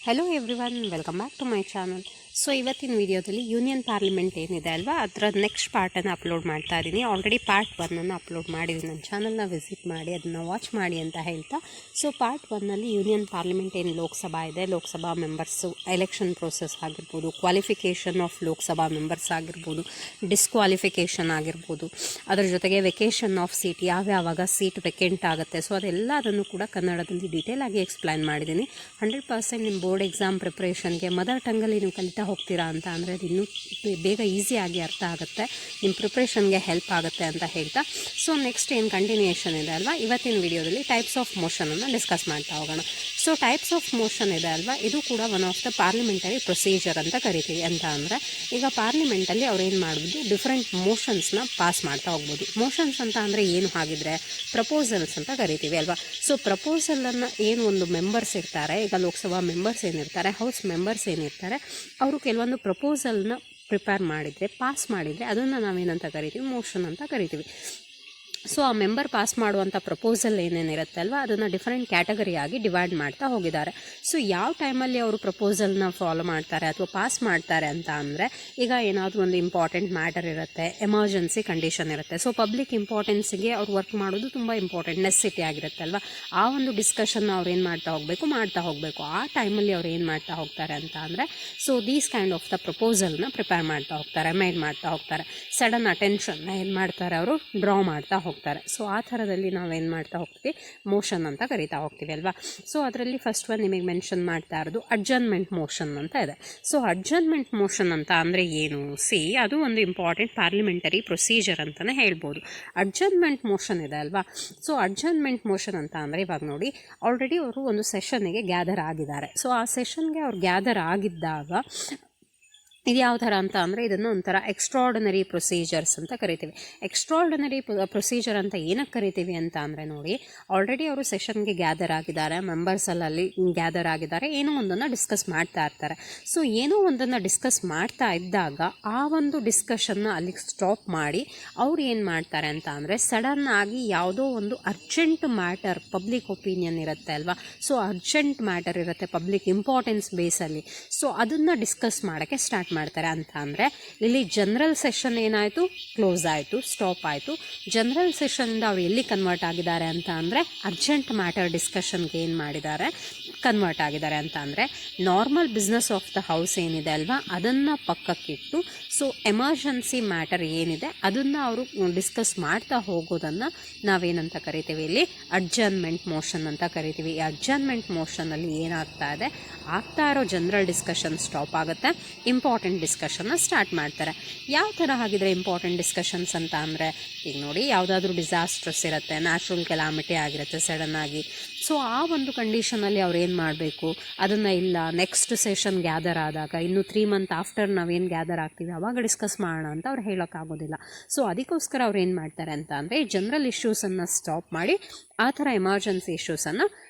Hello everyone, welcome back to my channel. So ಇವತ್ತಿನ ವಿಡಿಯೋದಲ್ಲಿ union parliament ಏನಿದೆ ಅಲ್ವಾ, ಅದರ ನೆಕ್ಸ್ಟ್ ಪಾರ್ಟನ್ನು ಅಪ್ಲೋಡ್ ಮಾಡ್ತಾ ಇದ್ದೀನಿ. ಆಲ್ರೆಡಿ ಪಾರ್ಟ್ 1 ಅಪ್ಲೋಡ್ ಮಾಡಿದ್ದೀನಿ. ನನ್ನ ಚಾನಲ್ನ ವಿಸಿಟ್ ಮಾಡಿ ಅದನ್ನು ವಾಚ್ ಮಾಡಿ ಅಂತ ಹೇಳ್ತಾ, ಸೊ ಪಾರ್ಟ್ 1 ಯೂನಿಯನ್ ಪಾರ್ಲಿಮೆಂಟ್ ಏನು ಲೋಕಸಭಾ ಇದೆ, ಲೋಕಸಭಾ ಮೆಂಬರ್ಸು ಎಲೆಕ್ಷನ್ ಪ್ರೋಸೆಸ್ ಆಗಿರ್ಬೋದು, ಕ್ವಾಲಿಫಿಕೇಷನ್ ಆಫ್ ಲೋಕಸಭಾ ಮೆಂಬರ್ಸ್ ಆಗಿರ್ಬೋದು, ಡಿಸ್ಕ್ವಾಲಿಫಿಕೇಷನ್ ಆಗಿರ್ಬೋದು, ಅದರ ಜೊತೆಗೆ ವೆಕೇಷನ್ ಆಫ್ ಸೀಟ್, ಯಾವ್ಯಾವಾಗ ಸೀಟ್ ವೆಕೆಂಟ್ ಆಗುತ್ತೆ, ಸೊ ಅದೆಲ್ಲದನ್ನು ಕೂಡ ಕನ್ನಡದಲ್ಲಿ ಡೀಟೇಲ್ ಆಗಿ ಎಕ್ಸ್ಪ್ಲೈನ್ ಮಾಡಿದ್ದೀನಿ. 100% ನಿಮ್ಮ ಬೋರ್ಡ್ ಎಕ್ಸಾಮ್ ಪ್ರಿಪ್ರೇಷನ್ಗೆ ಮದರ್ ಟಂಗಲ್ಲಿ ನೀವು ಕಲಿತಾ ಹೋಗ್ತೀರಾ ಅಂತ ಅಂದರೆ ಅದು ಇನ್ನೂ ಬೇಗ ಈಸಿಯಾಗಿ ಅರ್ಥ ಆಗುತ್ತೆ, ನಿಮ್ಮ ಪ್ರಿಪ್ರೇಷನ್ಗೆ ಹೆಲ್ಪ್ ಆಗುತ್ತೆ ಅಂತ ಹೇಳ್ತಾ, ಸೊ ನೆಕ್ಸ್ಟ್ ಏನು ಕಂಟಿನ್ಯೂಯೇಷನ್ ಇದೆ ಅಲ್ವಾ, ಇವತ್ತಿನ ವಿಡಿಯೋದಲ್ಲಿ ಟೈಪ್ಸ್ ಆಫ್ ಮೋಷನನ್ನು ಡಿಸ್ಕಸ್ ಮಾಡ್ತಾ ಹೋಗೋಣ. ಸೊ ಟೈಪ್ಸ್ ಆಫ್ ಮೋಷನ್ ಇದೆ ಅಲ್ವಾ, ಇದು ಕೂಡ one of the parliamentary procedure ಅಂತ ಕರಿತೀವಿ. ಅಂತ ಅಂದರೆ ಈಗ ಪಾರ್ಲಿಮೆಂಟಲ್ಲಿ ಅವ್ರು ಏನು ಮಾಡ್ಬೋದು, ಡಿಫ್ರೆಂಟ್ ಮೋಷನ್ಸ್ನ ಪಾಸ್ ಮಾಡ್ತಾ ಹೋಗ್ಬೋದು. ಮೋಷನ್ಸ್ ಅಂತ ಅಂದರೆ ಏನು ಹಾಗಿದ್ರೆ ಪ್ರಪೋಸಲ್ಸ್ ಅಂತ ಕರಿತೀವಿ ಅಲ್ವಾ. ಸೊ ಪ್ರಪೋಸಲನ್ನು ಏನು ಒಂದು ಮೆಂಬರ್ಸ್ ಇರ್ತಾರೆ, ಈಗ ಲೋಕಸಭಾ ಮೆಂಬರ್ಸ್ ಏನಿರ್ತಾರೆ, ಹೌಸ್ ಮೆಂಬರ್ಸ್ ಏನಿರ್ತಾರೆ, ಅವರು ಕೆಲವೊಂದು ಪ್ರಪೋಸಲ್ನ ಪ್ರಿಪೇರ್ ಮಾಡಿದರೆ, ಪಾಸ್ ಮಾಡಿದರೆ, ಅದನ್ನು ನಾವೇನಂತ ಕರಿತೀವಿ, ಮೋಷನ್ ಅಂತ ಕರಿತೀವಿ. ಸೊ ಆ ಮೆಂಬರ್ ಪಾಸ್ ಮಾಡುವಂಥ ಪ್ರಪೋಸಲ್ ಏನೇನಿರುತ್ತೆ ಅಲ್ವಾ, ಅದನ್ನು ಡಿಫರೆಂಟ್ ಕ್ಯಾಟಗರಿಯಾಗಿ ಡಿವೈಡ್ ಮಾಡ್ತಾ ಹೋಗಿದ್ದಾರೆ. ಸೊ ಯಾವ ಟೈಮಲ್ಲಿ ಅವರು ಪ್ರಪೋಸಲ್ನ ಫಾಲೋ ಮಾಡ್ತಾರೆ ಅಥವಾ ಪಾಸ್ ಮಾಡ್ತಾರೆ ಅಂತ ಅಂದರೆ, ಈಗ ಏನಾದರೂ ಒಂದು ಇಂಪಾರ್ಟೆಂಟ್ ಮ್ಯಾಟರ್ ಇರುತ್ತೆ, ಎಮರ್ಜೆನ್ಸಿ ಕಂಡೀಷನ್ ಇರುತ್ತೆ, ಸೊ ಪಬ್ಲಿಕ್ ಇಂಪಾರ್ಟೆನ್ಸಿಗೆ ಅವ್ರು ವರ್ಕ್ ಮಾಡೋದು ತುಂಬ ಇಂಪಾರ್ಟೆಂಟ್, ನೆಸೆಸಿಟಿ ಆಗಿರುತ್ತೆ ಅಲ್ವಾ. ಆ ಒಂದು ಡಿಸ್ಕಷನ್ನ ಅವ್ರು ಏನು ಮಾಡ್ತಾ ಹೋಗಬೇಕು. ಆ ಟೈಮಲ್ಲಿ ಅವ್ರು ಏನು ಮಾಡ್ತಾ ಹೋಗ್ತಾರೆ ಅಂತ ಅಂದರೆ, so these kind of the ಪ್ರಪೋಸಲ್ನ ಪ್ರಿಪೇರ್ ಮಾಡ್ತಾ ಹೋಗ್ತಾರೆ, ಮೇಡ್ ಮಾಡ್ತಾ ಹೋಗ್ತಾರೆ. ಸಡನ್ ಅಟೆನ್ಷನ್ನ ಏನು ಮಾಡ್ತಾರೆ, ಅವರು ಡ್ರಾ ಮಾಡ್ತಾ ಹೋಗ್ತಾರೆ. ಸೊ ಆ ಥರದಲ್ಲಿ ನಾವೇನು ಮಾಡ್ತಾ ಹೋಗ್ತೀವಿ, ಮೋಷನ್ ಅಂತ ಕರಿತಾ ಹೋಗ್ತೀವಿ ಅಲ್ವಾ. ಸೊ ಅದರಲ್ಲಿ ಫಸ್ಟ್ ಒನ್ ನಿಮಗೆ ಮೆನ್ಷನ್ ಮಾಡ್ತಾ ಇರೋದು ಅಡ್ಜರ್ನ್ಮೆಂಟ್ ಮೋಷನ್ ಅಂತ ಇದೆ. ಸೊ ಅಡ್ಜರ್ನ್ಮೆಂಟ್ ಮೋಷನ್ ಅಂತ ಅಂದರೆ ಏನು, ಅದು ಒಂದು ಇಂಪಾರ್ಟೆಂಟ್ ಪಾರ್ಲಿಮೆಂಟರಿ ಪ್ರೊಸೀಜರ್ ಅಂತಲೇ ಹೇಳ್ಬೋದು. ಅಡ್ಜರ್ನ್ಮೆಂಟ್ ಮೋಷನ್ ಇದೆ ಅಲ್ವಾ. ಸೊ ಅಡ್ಜರ್ನ್ಮೆಂಟ್ ಮೋಷನ್ ಅಂತ ಅಂದರೆ, ಇವಾಗ ನೋಡಿ, ಆಲ್ರೆಡಿ ಅವರು ಒಂದು ಸೆಷನ್ನಿಗೆ ಗ್ಯಾದರ್ ಆಗಿದ್ದಾರೆ. ಸೊ ಆ ಸೆಷನ್ಗೆ ಅವ್ರು ಗ್ಯಾದರ್ ಆಗಿದ್ದಾಗ ಇದು ಯಾವ ಥರ ಅಂತ ಅಂದರೆ, ಇದನ್ನು ಒಂಥರ ಎಕ್ಸ್ಟ್ರಾರ್ಡಿನರಿ ಪ್ರೊಸೀಜರ್ಸ್ ಅಂತ ಕರಿತೀವಿ. ಎಕ್ಸ್ಟ್ರಾರ್ಡಿನರಿ ಪ್ರೊಸೀಜರ್ ಅಂತ ಏನಕ್ಕೆ ಕರಿತೀವಿ ಅಂತ ಅಂದರೆ, ನೋಡಿ, ಆಲ್ರೆಡಿ ಅವರು ಸೆಷನ್ಗೆ ಗ್ಯಾದರ್ ಆಗಿದ್ದಾರೆ, ಮೆಂಬರ್ಸಲ್ಲಿ ಗ್ಯಾದರ್ ಆಗಿದ್ದಾರೆ, ಏನೋ ಒಂದನ್ನು ಡಿಸ್ಕಸ್ ಮಾಡ್ತಾ ಇರ್ತಾರೆ. ಸೊ ಏನೋ ಒಂದನ್ನು ಡಿಸ್ಕಸ್ ಮಾಡ್ತಾ ಇದ್ದಾಗ ಆ ಒಂದು ಡಿಸ್ಕಷನ್ನ ಅಲ್ಲಿಗೆ ಸ್ಟಾಪ್ ಮಾಡಿ ಅವ್ರು ಏನು ಮಾಡ್ತಾರೆ ಅಂತ ಅಂದರೆ, ಸಡನ್ ಆಗಿ ಯಾವುದೋ ಒಂದು ಅರ್ಜೆಂಟ್ ಮ್ಯಾಟರ್, ಪಬ್ಲಿಕ್ ಒಪಿನಿಯನ್ ಇರುತ್ತೆ ಅಲ್ವಾ, ಸೊ ಅರ್ಜೆಂಟ್ ಮ್ಯಾಟರ್ ಇರುತ್ತೆ ಪಬ್ಲಿಕ್ ಇಂಪಾರ್ಟೆನ್ಸ್ ಬೇಸಲ್ಲಿ, ಸೊ ಅದನ್ನು ಡಿಸ್ಕಸ್ ಮಾಡೋಕ್ಕೆ ಸ್ಟಾರ್ಟ್ ಮಾಡ್ತಾರೆ. ಅಂತ ಅಂದರೆ ಇಲ್ಲಿ ಜನರಲ್ ಸೆಷನ್ ಏನಾಯಿತು, ಕ್ಲೋಸ್ ಆಯಿತು, ಸ್ಟಾಪ್ ಆಯಿತು. ಜನರಲ್ ಸೆಷನ್ನಿಂದ ಅವ್ರು ಎಲ್ಲಿ ಕನ್ವರ್ಟ್ ಆಗಿದ್ದಾರೆ ಅಂತ ಅಂದರೆ, ಅರ್ಜೆಂಟ್ ಮ್ಯಾಟರ್ ಡಿಸ್ಕಷನ್ಗೆ ಏನು ಮಾಡಿದ್ದಾರೆ, ಕನ್ವರ್ಟ್ ಆಗಿದ್ದಾರೆ. ಅಂತ ಅಂದರೆ normal business of the house ಏನಿದೆ ಅಲ್ವಾ, ಅದನ್ನು ಪಕ್ಕಕ್ಕಿಟ್ಟು, ಸೊ ಎಮರ್ಜೆನ್ಸಿ ಮ್ಯಾಟರ್ ಏನಿದೆ ಅದನ್ನು ಅವರು ಡಿಸ್ಕಸ್ ಮಾಡ್ತಾ ಹೋಗೋದನ್ನು ನಾವೇನಂತ ಕರಿತೀವಿ, ಇಲ್ಲಿ ಅಡ್ಜರ್ನ್ಮೆಂಟ್ ಮೋಷನ್ ಅಂತ ಕರಿತೀವಿ. ಈ ಅಡ್ಜರ್ನ್ಮೆಂಟ್ ಮೋಷನಲ್ಲಿ ಏನಾಗ್ತಾ ಇದೆ, ಆಗ್ತಾ ಇರೋ ಜನರಲ್ ಡಿಸ್ಕಷನ್ ಸ್ಟಾಪ್ ಆಗುತ್ತೆ, ಇಂಪಾರ್ಟೆಂಟ್ ಡಿಸ್ಕಷನ್ನ ಸ್ಟಾರ್ಟ್ ಮಾಡ್ತಾರೆ. ಯಾವ ಥರ ಆಗಿದ್ರೆ ಇಂಪಾರ್ಟೆಂಟ್ ಡಿಸ್ಕಷನ್ಸ್ ಅಂತ ಅಂದರೆ, ಈಗ ನೋಡಿ, ಯಾವುದಾದ್ರೂ ಡಿಸಾಸ್ಟ್ರಸ್ ಇರುತ್ತೆ, ನ್ಯಾಚುರಲ್ ಕೆಲಾಮಿಟಿ ಆಗಿರುತ್ತೆ ಸಡನ್ನಾಗಿ. ಸೊ ಆ ಒಂದು ಕಂಡೀಷನಲ್ಲಿ ಅವ್ರು ಏನು ಮಾಡಬೇಕು, ಅದನ್ನು ಇಲ್ಲ ನೆಕ್ಸ್ಟ್ ಸೆಷನ್ ಗ್ಯಾದರ್ ಆದಾಗ, ಇನ್ನು 3 ಮಂತ್ ಆಫ್ಟರ್ ನಾವೇನು ಗ್ಯಾದರ್ ಆಗ್ತೀವಿ ಆವಾಗ ಡಿಸ್ಕಸ್ ಮಾಡೋಣ ಅಂತ ಅವ್ರು ಹೇಳೋಕ್ಕಾಗೋದಿಲ್ಲ. ಸೊ ಅದಕ್ಕೋಸ್ಕರ ಅವ್ರು ಏನು ಮಾಡ್ತಾರೆ ಅಂತ ಅಂದರೆ, ಜನರಲ್ ಇಶ್ಯೂಸನ್ನು ಸ್ಟಾಪ್ ಮಾಡಿ ಆ ಥರ ಎಮರ್ಜೆನ್ಸಿ ಇಶ್ಯೂಸನ್ನು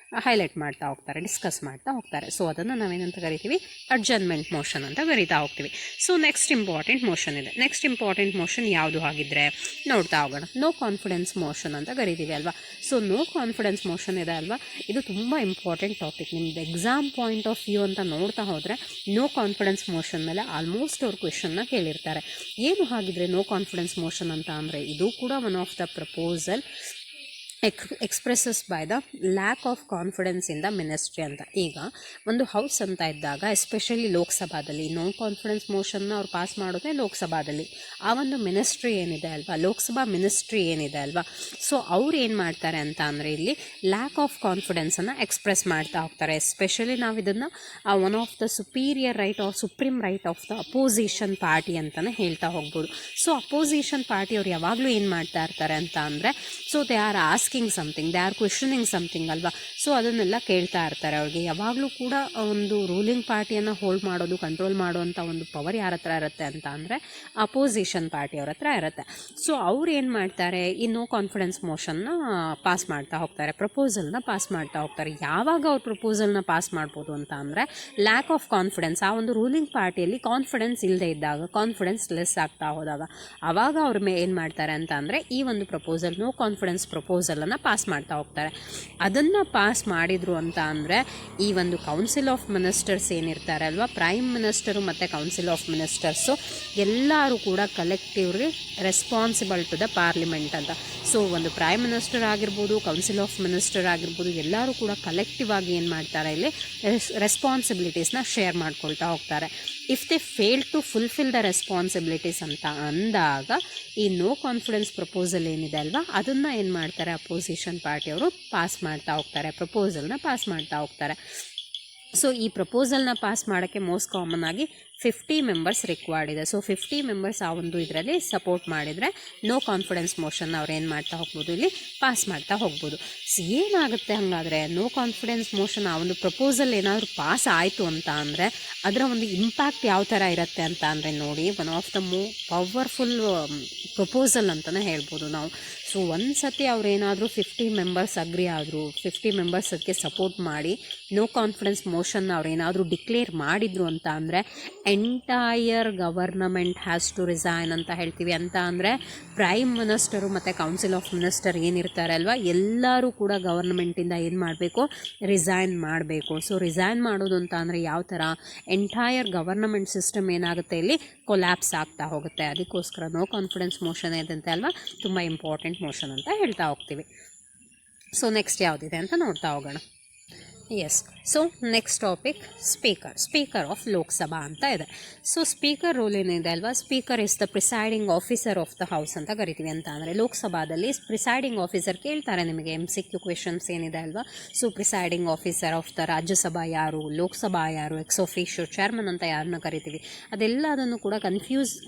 ಹೈಲೈಟ್ ಮಾಡ್ತಾ ಹೋಗ್ತಾರೆ, ಡಿಸ್ಕಸ್ ಮಾಡ್ತಾ ಹೋಗ್ತಾರೆ. ಸೊ ಅದನ್ನು ನಾವೇನಂತ ಕರಿತೀವಿ, ಅಡ್ಜರ್ನ್ಮೆಂಟ್ ಮೋಷನ್ ಅಂತ ಕರಿತಾ ಹೋಗ್ತೀವಿ. ಸೊ ನೆಕ್ಸ್ಟ್ ಇಂಪಾರ್ಟೆಂಟ್ ಮೋಷನ್ ಇದೆ. ನೆಕ್ಸ್ಟ್ ಇಂಪಾರ್ಟೆಂಟ್ ಮೋಷನ್ ಯಾವುದು ಆಗಿದ್ರೆ ನೋಡ್ತಾ ಹೋಗೋಣ. ನೋ ಕಾನ್ಫಿಡೆನ್ಸ್ ಮೋಷನ್ ಅಂತ ಕರಿತೀವಿ ಅಲ್ವಾ. ಸೊ ನೋ ಕಾನ್ಫಿಡೆನ್ಸ್ ಮೋಷನ್ ಇದೆ ಅಲ್ವಾ, ಇದು ತುಂಬ ಇಂಪಾರ್ಟೆಂಟ್ ಟಾಪಿಕ್. ನಿಮ್ದು ಎಕ್ಸಾಮ್ ಪಾಯಿಂಟ್ ಆಫ್ ವ್ಯೂ ಅಂತ ನೋಡ್ತಾ ಹೋದರೆ, ನೋ ಕಾನ್ಫಿಡೆನ್ಸ್ ಮೋಷನ್ ಮೇಲೆ ಆಲ್ಮೋಸ್ಟ್ ಅವ್ರು ಕ್ವೆಶನ್ನ ಕೇಳಿರ್ತಾರೆ. ಏನು ಹಾಗಿದ್ರೆ ನೋ ಕಾನ್ಫಿಡೆನ್ಸ್ ಮೋಷನ್ ಅಂತ ಅಂದರೆ, ಇದು ಕೂಡ one of the proposal expresses by the lack of confidence in the ministry ಅಂತ. ಈಗ ಒಂದು ಹೌಸ್ ಅಂತ ಇದ್ದಾಗ, ಎಸ್ಪೆಷಲಿ ಲೋಕಸಭಾದಲ್ಲಿ ನೋ ಕಾನ್ಫಿಡೆನ್ಸ್ ಮೋಷನ್ನ ಅವ್ರು ಪಾಸ್ ಮಾಡೋದೇ ಲೋಕಸಭಾದಲ್ಲಿ. ಆ ಒಂದು ಮಿನಿಸ್ಟ್ರಿ ಏನಿದೆ ಅಲ್ವಾ, ಲೋಕಸಭಾ ಮಿನಿಸ್ಟ್ರಿ ಏನಿದೆ ಅಲ್ವಾ, ಸೊ ಅವ್ರು ಏನು ಮಾಡ್ತಾರೆ ಅಂತ ಅಂದರೆ, ಇಲ್ಲಿ ಲ್ಯಾಕ್ ಆಫ್ ಕಾನ್ಫಿಡೆನ್ಸನ್ನು ಎಕ್ಸ್ಪ್ರೆಸ್ ಮಾಡ್ತಾ ಹೋಗ್ತಾರೆ. ಎಸ್ಪೆಷಲಿ ನಾವು ಇದನ್ನು one of the superior right or supreme right of the opposition party ಅಂತಲೇ ಹೇಳ್ತಾ ಹೋಗ್ಬೋದು. ಸೊ ಅಪೋಸಿಷನ್ ಪಾರ್ಟಿ ಅವ್ರು ಯಾವಾಗಲೂ ಏನು ಮಾಡ್ತಾ ಇರ್ತಾರೆ ಅಂತ ಅಂದರೆ, so they are asking something, they are questioning something ಅಲ್ವಾ. ಸೊ ಅದನ್ನೆಲ್ಲ ಕೇಳ್ತಾ ಇರ್ತಾರೆ. ಅವ್ರಿಗೆ ಯಾವಾಗಲೂ ಕೂಡ ಒಂದು ರೂಲಿಂಗ್ ಪಾರ್ಟಿಯನ್ನು ಹೋಲ್ಡ್ ಮಾಡೋದು, ಕಂಟ್ರೋಲ್ ಮಾಡುವಂಥ ಒಂದು ಪವರ್ ಯಾರ ಹತ್ರ ಇರುತ್ತೆ ಅಂತ ಅಂದರೆ, ಅಪೋಸಿಷನ್ ಪಾರ್ಟಿಯವ್ರ ಹತ್ರ ಇರುತ್ತೆ. ಸೊ ಅವ್ರು ಏನು ಮಾಡ್ತಾರೆ, ಈ ನೋ ಕಾನ್ಫಿಡೆನ್ಸ್ ಮೋಷನ್ನ ಪಾಸ್ ಮಾಡ್ತಾ ಹೋಗ್ತಾರೆ, ಪ್ರಪೋಸಲ್ನ ಪಾಸ್ ಮಾಡ್ತಾ ಹೋಗ್ತಾರೆ. ಯಾವಾಗ ಅವ್ರು ಪ್ರಪೋಸಲ್ನ ಪಾಸ್ ಮಾಡ್ಬೋದು ಅಂತ ಅಂದರೆ, ಲ್ಯಾಕ್ ಆಫ್ ಕಾನ್ಫಿಡೆನ್ಸ್, ಆ ಒಂದು ರೂಲಿಂಗ್ ಪಾರ್ಟಿಯಲ್ಲಿ ಕಾನ್ಫಿಡೆನ್ಸ್ ಇಲ್ಲದೆ ಇದ್ದಾಗ, ಕಾನ್ಫಿಡೆನ್ಸ್ ಲೆಸ್ ಆಗ್ತಾ ಹೋದಾಗ, ಆವಾಗ ಅವ್ರ ಏನು ಮಾಡ್ತಾರೆ ಅಂತ ಅಂದರೆ, ಈ ಒಂದು ಪ್ರಪೋಸಲ್, ನೋ ಕಾನ್ಫಿಡೆನ್ಸ್ ಪ್ರಪೋಸಲ್ ಪ್ರಪೋಸಲನ್ನು ಪಾಸ್ ಮಾಡ್ತಾ ಹೋಗ್ತಾರೆ. ಅದನ್ನು ಪಾಸ್ ಮಾಡಿದರು ಅಂತ ಅಂದರೆ ಈ ಒಂದು ಕೌನ್ಸಿಲ್ ಆಫ್ ಮಿನಿಸ್ಟರ್ಸ್ ಏನಿರ್ತಾರೆ ಅಲ್ವಾ, ಪ್ರೈಮ್ ಮಿನಿಸ್ಟರು ಮತ್ತು ಕೌನ್ಸಿಲ್ ಆಫ್ ಮಿನಿಸ್ಟರ್ಸು ಎಲ್ಲರೂ ಕೂಡ collectively responsible to the parliament ಅಂತ. ಸೊ ಒಂದು ಪ್ರೈಮ್ ಮಿನಿಸ್ಟರ್ ಆಗಿರ್ಬೋದು, ಕೌನ್ಸಿಲ್ ಆಫ್ ಮಿನಿಸ್ಟರ್ ಆಗಿರ್ಬೋದು, ಎಲ್ಲರೂ ಕೂಡ ಕಲೆಕ್ಟಿವ್ ಆಗಿ ಏನು ಮಾಡ್ತಾರೆ, ಇಲ್ಲಿ ರೆಸ್ಪಾನ್ಸಿಬಿಲಿಟೀಸ್ನ ಶೇರ್ ಮಾಡ್ಕೊಳ್ತಾ ಹೋಗ್ತಾರೆ. If they fail to fulfil the responsibilities ಅಂತ ಅಂದಾಗ ಈ ನೋ ಕಾನ್ಫಿಡೆನ್ಸ್ ಪ್ರಪೋಸಲ್ ಏನಿದೆ ಅಲ್ವಾ, ಅದನ್ನು ಏನು ಮಾಡ್ತಾರೆ, ಅಪೋಸಿಷನ್ ಪಾರ್ಟಿಯವರು ಪಾಸ್ ಮಾಡ್ತಾ ಹೋಗ್ತಾರೆ, ಪ್ರಪೋಸಲ್ನ ಪಾಸ್ ಮಾಡ್ತಾ ಹೋಗ್ತಾರೆ. ಸೊ ಈ ಪ್ರಪೋಸಲ್ನ ಪಾಸ್ ಮಾಡೋಕ್ಕೆ ಮೋಸ್ಟ್ ಕಾಮನ್ ಆಗಿ 50 ಮೆಂಬರ್ಸ್ ರಿಕ್ವೈರ್ಡ್ ಇದೆ. ಸೊ 50 ಮೆಂಬರ್ಸ್ ಆ ಒಂದು ಇದರಲ್ಲಿ ಸಪೋರ್ಟ್ ಮಾಡಿದರೆ ನೋ ಕಾನ್ಫಿಡೆನ್ಸ್ ಮೋಷನ್ ಅವ್ರು ಏನು ಮಾಡ್ತಾ ಹೋಗ್ಬೋದು, ಇಲ್ಲಿ ಪಾಸ್ ಮಾಡ್ತಾ ಹೋಗ್ಬೋದು. ಸೊ ಏನಾಗುತ್ತೆ ಹಾಗಾದರೆ, ನೋ ಕಾನ್ಫಿಡೆನ್ಸ್ ಮೋಷನ್ ಆ ಒಂದು ಪ್ರಪೋಸಲ್ ಏನಾದರೂ ಪಾಸ್ ಆಯಿತು ಅಂತ ಅಂದರೆ ಅದರ ಒಂದು ಇಂಪ್ಯಾಕ್ಟ್ ಯಾವ ಥರ ಇರುತ್ತೆ ಅಂತ ಅಂದರೆ ನೋಡಿ, one of the powerful proposal ಅಂತಲೇ ಹೇಳ್ಬೋದು ನಾವು. ಸೊ ಒಂದು ಸತಿ ಅವ್ರೇನಾದರೂ 50 ಮೆಂಬರ್ಸ್ ಅಗ್ರಿ ಆದರು, 50 ಮೆಂಬರ್ಸ್ ಅದಕ್ಕೆ ಸಪೋರ್ಟ್ ಮಾಡಿ ನೋ ಕಾನ್ಫಿಡೆನ್ಸ್ ಮೋಷನ್ನ ಅವ್ರೇನಾದರೂ ಡಿಕ್ಲೇರ್ ಮಾಡಿದರು ಅಂತ ಅಂದರೆ entire government has to resign ಅಂತ ಹೇಳ್ತೀವಿ. ಅಂತ ಅಂದರೆ ಪ್ರೈಮ್ ಮಿನಿಸ್ಟರು ಮತ್ತು ಕೌನ್ಸಿಲ್ ಆಫ್ ಮಿನಿಸ್ಟರ್ ಏನಿರ್ತಾರೆ ಅಲ್ವಾ, ಎಲ್ಲರೂ ಕೂಡ ಗವರ್ನಮೆಂಟಿಂದ ಏನು ಮಾಡಬೇಕು, ರಿಸೈನ್ ಮಾಡಬೇಕು. ಸೊ ರಿಸೈನ್ ಮಾಡೋದು ಅಂತ ಅಂದರೆ ಯಾವ ಥರ, ಎಂಟೈರ್ ಗವರ್ನಮೆಂಟ್ ಸಿಸ್ಟಮ್ ಏನಾಗುತ್ತೆ, ಇಲ್ಲಿ ಕೊಲ್ಯಾಪ್ಸ್ ಆಗ್ತಾ ಹೋಗುತ್ತೆ. ಅದಕ್ಕೋಸ್ಕರ ನೋ ಕಾನ್ಫಿಡೆನ್ಸ್ ಮೋಷನ್ ಏದಂತೆ ಅಲ್ವಾ, ತುಂಬ ಇಂಪಾರ್ಟೆಂಟ್ ಮೋಷನ್ ಅಂತ ಹೇಳ್ತಾ ಹೋಗ್ತೀವಿ. ಸೊ ನೆಕ್ಸ್ಟ್ ಯಾವುದಿದೆ ಅಂತ ನೋಡ್ತಾ ಹೋಗೋಣ. Yes, so next topic speaker of Lok Sabha ಅಂತ ಇದೆ. ಸೊ ಸ್ಪೀಕರ್ ರೋಲ್ ಏನಿದೆ ಅಲ್ವಾ, speaker is the presiding officer of the house ಅಂತ ಕರಿತೀವಿ. ಅಂತ ಅಂದರೆ ಲೋಕಸಭಾದಲ್ಲಿ ಪ್ರಿಸೈಡಿಂಗ್ ಆಫೀಸರ್ ಕೇಳ್ತಾರೆ ನಿಮಗೆ MCQ ಕ್ವೆಶನ್ಸ್ ಏನಿದೆ ಅಲ್ವಾ. So presiding officer of the Rajya Sabha ಯಾರು, ಲೋಕಸಭಾ ಯಾರು, ಎಕ್ಸ್ ಆಫೀಷಿಯೋ ಚೇರ್ಮನ್ ಅಂತ ಯಾರನ್ನ ಕರಿತೀವಿ, ಅದೆಲ್ಲದನ್ನು ಕೂಡ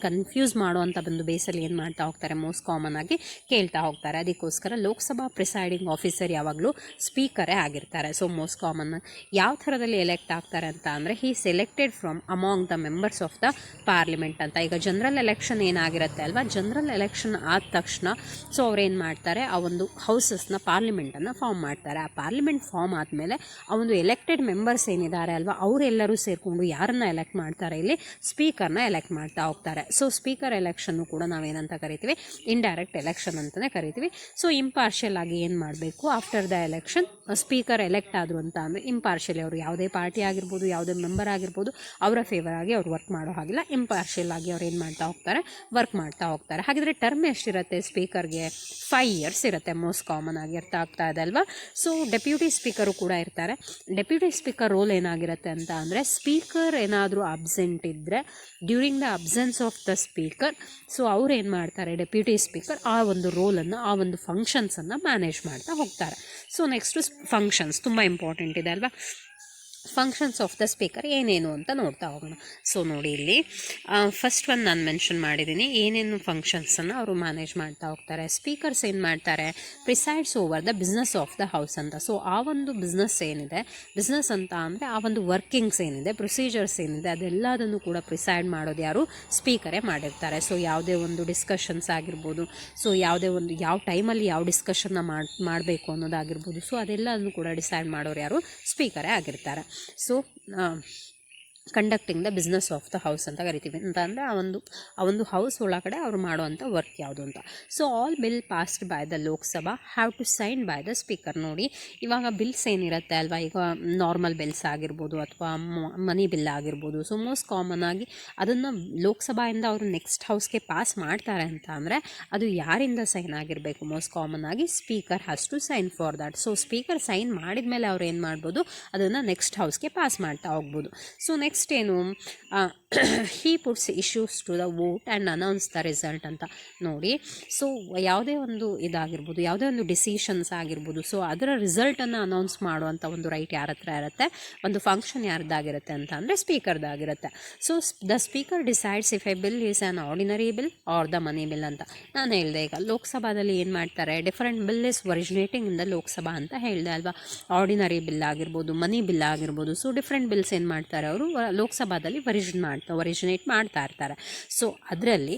ಕನ್ಫ್ಯೂಸ್ ಮಾಡುವಂಥ ಒಂದು ಬೇಸಲ್ಲಿ ಏನು ಮಾಡ್ತಾ ಹೋಗ್ತಾರೆ, ಮೋಸ್ಟ್ ಕಾಮನ್ ಆಗಿ ಕೇಳ್ತಾ ಹೋಗ್ತಾರೆ. ಅದಕ್ಕೋಸ್ಕರ ಲೋಕಸಭಾ ಪ್ರಿಸೈಡಿಂಗ್ ಆಫೀಸರ್ ಯಾವಾಗಲೂ ಸ್ಪೀಕರೇ ಆಗಿರ್ತಾರೆ. ಸೊ ಮೋಸ್ಟ್ ಕಾಮನ್ ಯಾವ ಥರದಲ್ಲಿ ಎಲೆಕ್ಟ್ ಆಗ್ತಾರೆ ಅಂತ ಅಂದರೆ he selected from among the members of the parliament ಅಂತ. ಈಗ ಜನರಲ್ ಎಲೆಕ್ಷನ್ ಏನಾಗಿರುತ್ತೆ ಅಲ್ವಾ, ಜನರಲ್ ಎಲೆಕ್ಷನ್ ಆದ ತಕ್ಷಣ ಸೊ ಅವ್ರೇನು ಮಾಡ್ತಾರೆ, ಆ ಒಂದು ಹೌಸಸ್ನ ಪಾರ್ಲಿಮೆಂಟನ್ನು ಫಾರ್ಮ್ ಮಾಡ್ತಾರೆ. ಆ ಪಾರ್ಲಿಮೆಂಟ್ ಫಾರ್ಮ್ ಆದಮೇಲೆ ಆ ಒಂದು ಎಲೆಕ್ಟೆಡ್ ಮೆಂಬರ್ಸ್ ಏನಿದ್ದಾರೆ ಅಲ್ವಾ, ಅವರೆಲ್ಲರೂ ಸೇರಿಕೊಂಡು ಯಾರನ್ನ ಎಲೆಕ್ಟ್ ಮಾಡ್ತಾರೆ, ಇಲ್ಲಿ ಸ್ಪೀಕರ್ನ ಎಲೆಕ್ಟ್ ಮಾಡ್ತಾ ಹೋಗ್ತಾರೆ. ಸೊ ಸ್ಪೀಕರ್ ಎಲೆಕ್ಷನ್ನು ಕೂಡ ನಾವೇನಂತ ಕರಿತೀವಿ, ಇಂಡೈರೆಕ್ಟ್ ಎಲೆಕ್ಷನ್ ಅಂತಲೇ ಕರಿತೀವಿ. ಸೊ ಇಂಪಾರ್ಷಿಯಲ್ ಆಗಿ ಏನು ಮಾಡಬೇಕು, after the election speaker elect ಆದರು ಅಂತ ಅಂದರೆ ಇಂಪಾರ್ಷಿಯಲಿ ಅವರು ಯಾವುದೇ ಪಾರ್ಟಿ ಆಗಿರ್ಬೋದು, ಯಾವುದೇ ಮೆಂಬರ್ ಆಗಿರ್ಬೋದು, ಅವರ ಫೇವರ್ ಆಗಿ ಅವ್ರು ವರ್ಕ್ ಮಾಡೋ ಹಾಗಿಲ್ಲ, ಇಂಪಾರ್ಷಿಯಲ್ ಆಗಿ ಅವ್ರು ಏನು ಮಾಡ್ತಾ ಹೋಗ್ತಾರೆ, ವರ್ಕ್ ಮಾಡ್ತಾ ಹೋಗ್ತಾರೆ. ಹಾಗಿದ್ರೆ ಟರ್ಮ್ ಎಷ್ಟಿರುತ್ತೆ ಸ್ಪೀಕರ್ಗೆ, 5 ಇಯರ್ಸ್ ಇರುತ್ತೆ. ಮೋಸ್ಟ್ ಕಾಮನ್ ಆಗಿ ಅರ್ಥ ಆಗ್ತಾ ಇದೆ ಅಲ್ವಾ. ಸೊ ಡೆಪ್ಯೂಟಿ ಸ್ಪೀಕರು ಕೂಡ ಇರ್ತಾರೆ. ಡೆಪ್ಯೂಟಿ ಸ್ಪೀಕರ್ ರೋಲ್ ಏನಾಗಿರುತ್ತೆ ಅಂತ ಅಂದರೆ ಸ್ಪೀಕರ್ ಏನಾದರೂ ಅಬ್ಸೆಂಟ್ ಇದ್ದರೆ during the absence of the speaker, so ಅವ್ರು ಏನು ಮಾಡ್ತಾರೆ, ಡೆಪ್ಯೂಟಿ ಸ್ಪೀಕರ್ ಆ ಒಂದು ರೋಲನ್ನು, ಆ ಒಂದು ಫಂಕ್ಷನ್ಸನ್ನು ಮ್ಯಾನೇಜ್ ಮಾಡ್ತಾ ಹೋಗ್ತಾರೆ. ಸೊ ನೆಕ್ಸ್ಟು ಫಂಕ್ಷನ್ಸ್ ತುಂಬ ಇಂಪಾರ್ಟೆಂಟ್ ಇದೆ ಅಲ್ವಾ. ಫಂಕ್ಷನ್ಸ್ ಆಫ್ ದ ಸ್ಪೀಕರ್ ಏನೇನು ಅಂತ ನೋಡ್ತಾ ಹೋಗೋಣ. ಸೊ ನೋಡಿ, ಇಲ್ಲಿ ಫಸ್ಟ್ ಒಂದು ನಾನು ಮೆನ್ಷನ್ ಮಾಡಿದ್ದೀನಿ ಏನೇನು ಫಂಕ್ಷನ್ಸನ್ನು ಅವರು ಮ್ಯಾನೇಜ್ ಮಾಡ್ತಾ ಹೋಗ್ತಾರೆ. ಸ್ಪೀಕರ್ಸ್ ಏನು ಮಾಡ್ತಾರೆ, presides over the business of the house ಅಂತ. ಸೊ ಆ ಒಂದು ಬಿಸ್ನೆಸ್ ಏನಿದೆ, ಬಿಸ್ನೆಸ್ ಅಂತ ಅಂದರೆ ಆ ಒಂದು ವರ್ಕಿಂಗ್ಸ್ ಏನಿದೆ, ಪ್ರೊಸೀಜರ್ಸ್ ಏನಿದೆ, ಅದೆಲ್ಲದನ್ನು ಕೂಡ ಪ್ರಿಸೈಡ್ ಮಾಡೋದು ಯಾರು, ಸ್ಪೀಕರೇ ಮಾಡಿರ್ತಾರೆ. ಸೊ ಯಾವುದೇ ಒಂದು ಡಿಸ್ಕಷನ್ಸ್ ಆಗಿರ್ಬೋದು, ಸೊ ಯಾವುದೇ ಒಂದು ಯಾವ ಟೈಮಲ್ಲಿ ಯಾವ ಡಿಸ್ಕಷನ್ನ ಮಾಡಬೇಕು ಅನ್ನೋದಾಗಿರ್ಬೋದು, ಸೊ ಅದೆಲ್ಲದನ್ನು ಕೂಡ ಡಿಸೈಡ್ ಮಾಡೋರು ಯಾರು, ಸ್ಪೀಕರೇ ಆಗಿರ್ತಾರೆ. So conducting the business of the house ಅಂತ ಕರಿತೀವಿ. ಅಂತ ಅಂದರೆ ಆ ಒಂದು ಹೌಸ್ ಒಳಗಡೆ ಅವರು ಮಾಡುವಂಥ ವರ್ಕ್ ಯಾವುದು ಅಂತ. So all bill passed by the Lok Sabha have to sign by the speaker. ನೋಡಿ, ಇವಾಗ ಬಿಲ್ಸ್ ಏನಿರುತ್ತೆ ಅಲ್ವಾ, ಈಗ ನಾರ್ಮಲ್ ಬಿಲ್ಸ್ ಆಗಿರ್ಬೋದು ಅಥವಾ ಮನಿ ಬಿಲ್ ಆಗಿರ್ಬೋದು, ಸೊ ಮೋಸ್ಟ್ ಕಾಮನ್ ಆಗಿ ಅದನ್ನು ಲೋಕಸಭೆಯಿಂದ ಅವರು ನೆಕ್ಸ್ಟ್ ಹೌಸ್ಗೆ ಪಾಸ್ ಮಾಡ್ತಾರೆ ಅಂತ ಅಂದರೆ ಅದು ಯಾರಿಂದ ಸೈನ್ ಆಗಿರಬೇಕು, ಮೋಸ್ಟ್ ಕಾಮನ್ ಆಗಿ speaker has to sign for that. So speaker sign ಮಾಡಿದ ಮೇಲೆ ಅವ್ರು ಏನು ಮಾಡ್ಬೋದು, ಅದನ್ನು ನೆಕ್ಸ್ಟ್ ಹೌಸ್ಗೆ ಪಾಸ್ ಮಾಡ್ತಾ ಹೋಗ್ಬೋದು. ಸೊ ನೆಕ್ಸ್ಟ್ ಏನು, he puts issues to the vote and announce the result ಅಂತ. ನೋಡಿ, ಸೊ ಯಾವುದೇ ಒಂದು ಇದಾಗಿರ್ಬೋದು, ಯಾವುದೇ ಒಂದು ಡಿಸಿಷನ್ಸ್ ಆಗಿರ್ಬೋದು, ಸೊ ಅದರ ರಿಸಲ್ಟನ್ನು ಅನೌನ್ಸ್ ಮಾಡುವಂಥ ಒಂದು ರೈಟ್ ಯಾರ ಹತ್ರ ಇರುತ್ತೆ, ಒಂದು ಫಂಕ್ಷನ್ ಯಾರ್ದಾಗಿರುತ್ತೆ ಅಂತ ಅಂದರೆ ಸ್ಪೀಕರ್ದಾಗಿರುತ್ತೆ. So the speaker decides if a bill is an ordinary bill or the money bill ಅಂತ. ನಾನು ಹೇಳಿದೆ ಈಗ ಲೋಕಸಭಾದಲ್ಲಿ ಏನು ಮಾಡ್ತಾರೆ, different bill is originating in the Lok Sabha ಅಂತ ಹೇಳಿದೆ ಅಲ್ವಾ. ಆರ್ಡಿನರಿ ಬಿಲ್ ಆಗಿರ್ಬೋದು, ಮನಿ ಬಿಲ್ ಆಗಿರ್ಬೋದು, ಸೊ ಡಿಫ್ರೆಂಟ್ ಬಿಲ್ಸ್ ಏನು ಮಾಡ್ತಾರೆ ಅವರು ಲೋಕಸಭಾದಲ್ಲಿ ಒರಿಜಿನೇಟ್ ಮಾಡ್ತಾ ಇರ್ತಾರೆ. ಸೊ ಅದರಲ್ಲಿ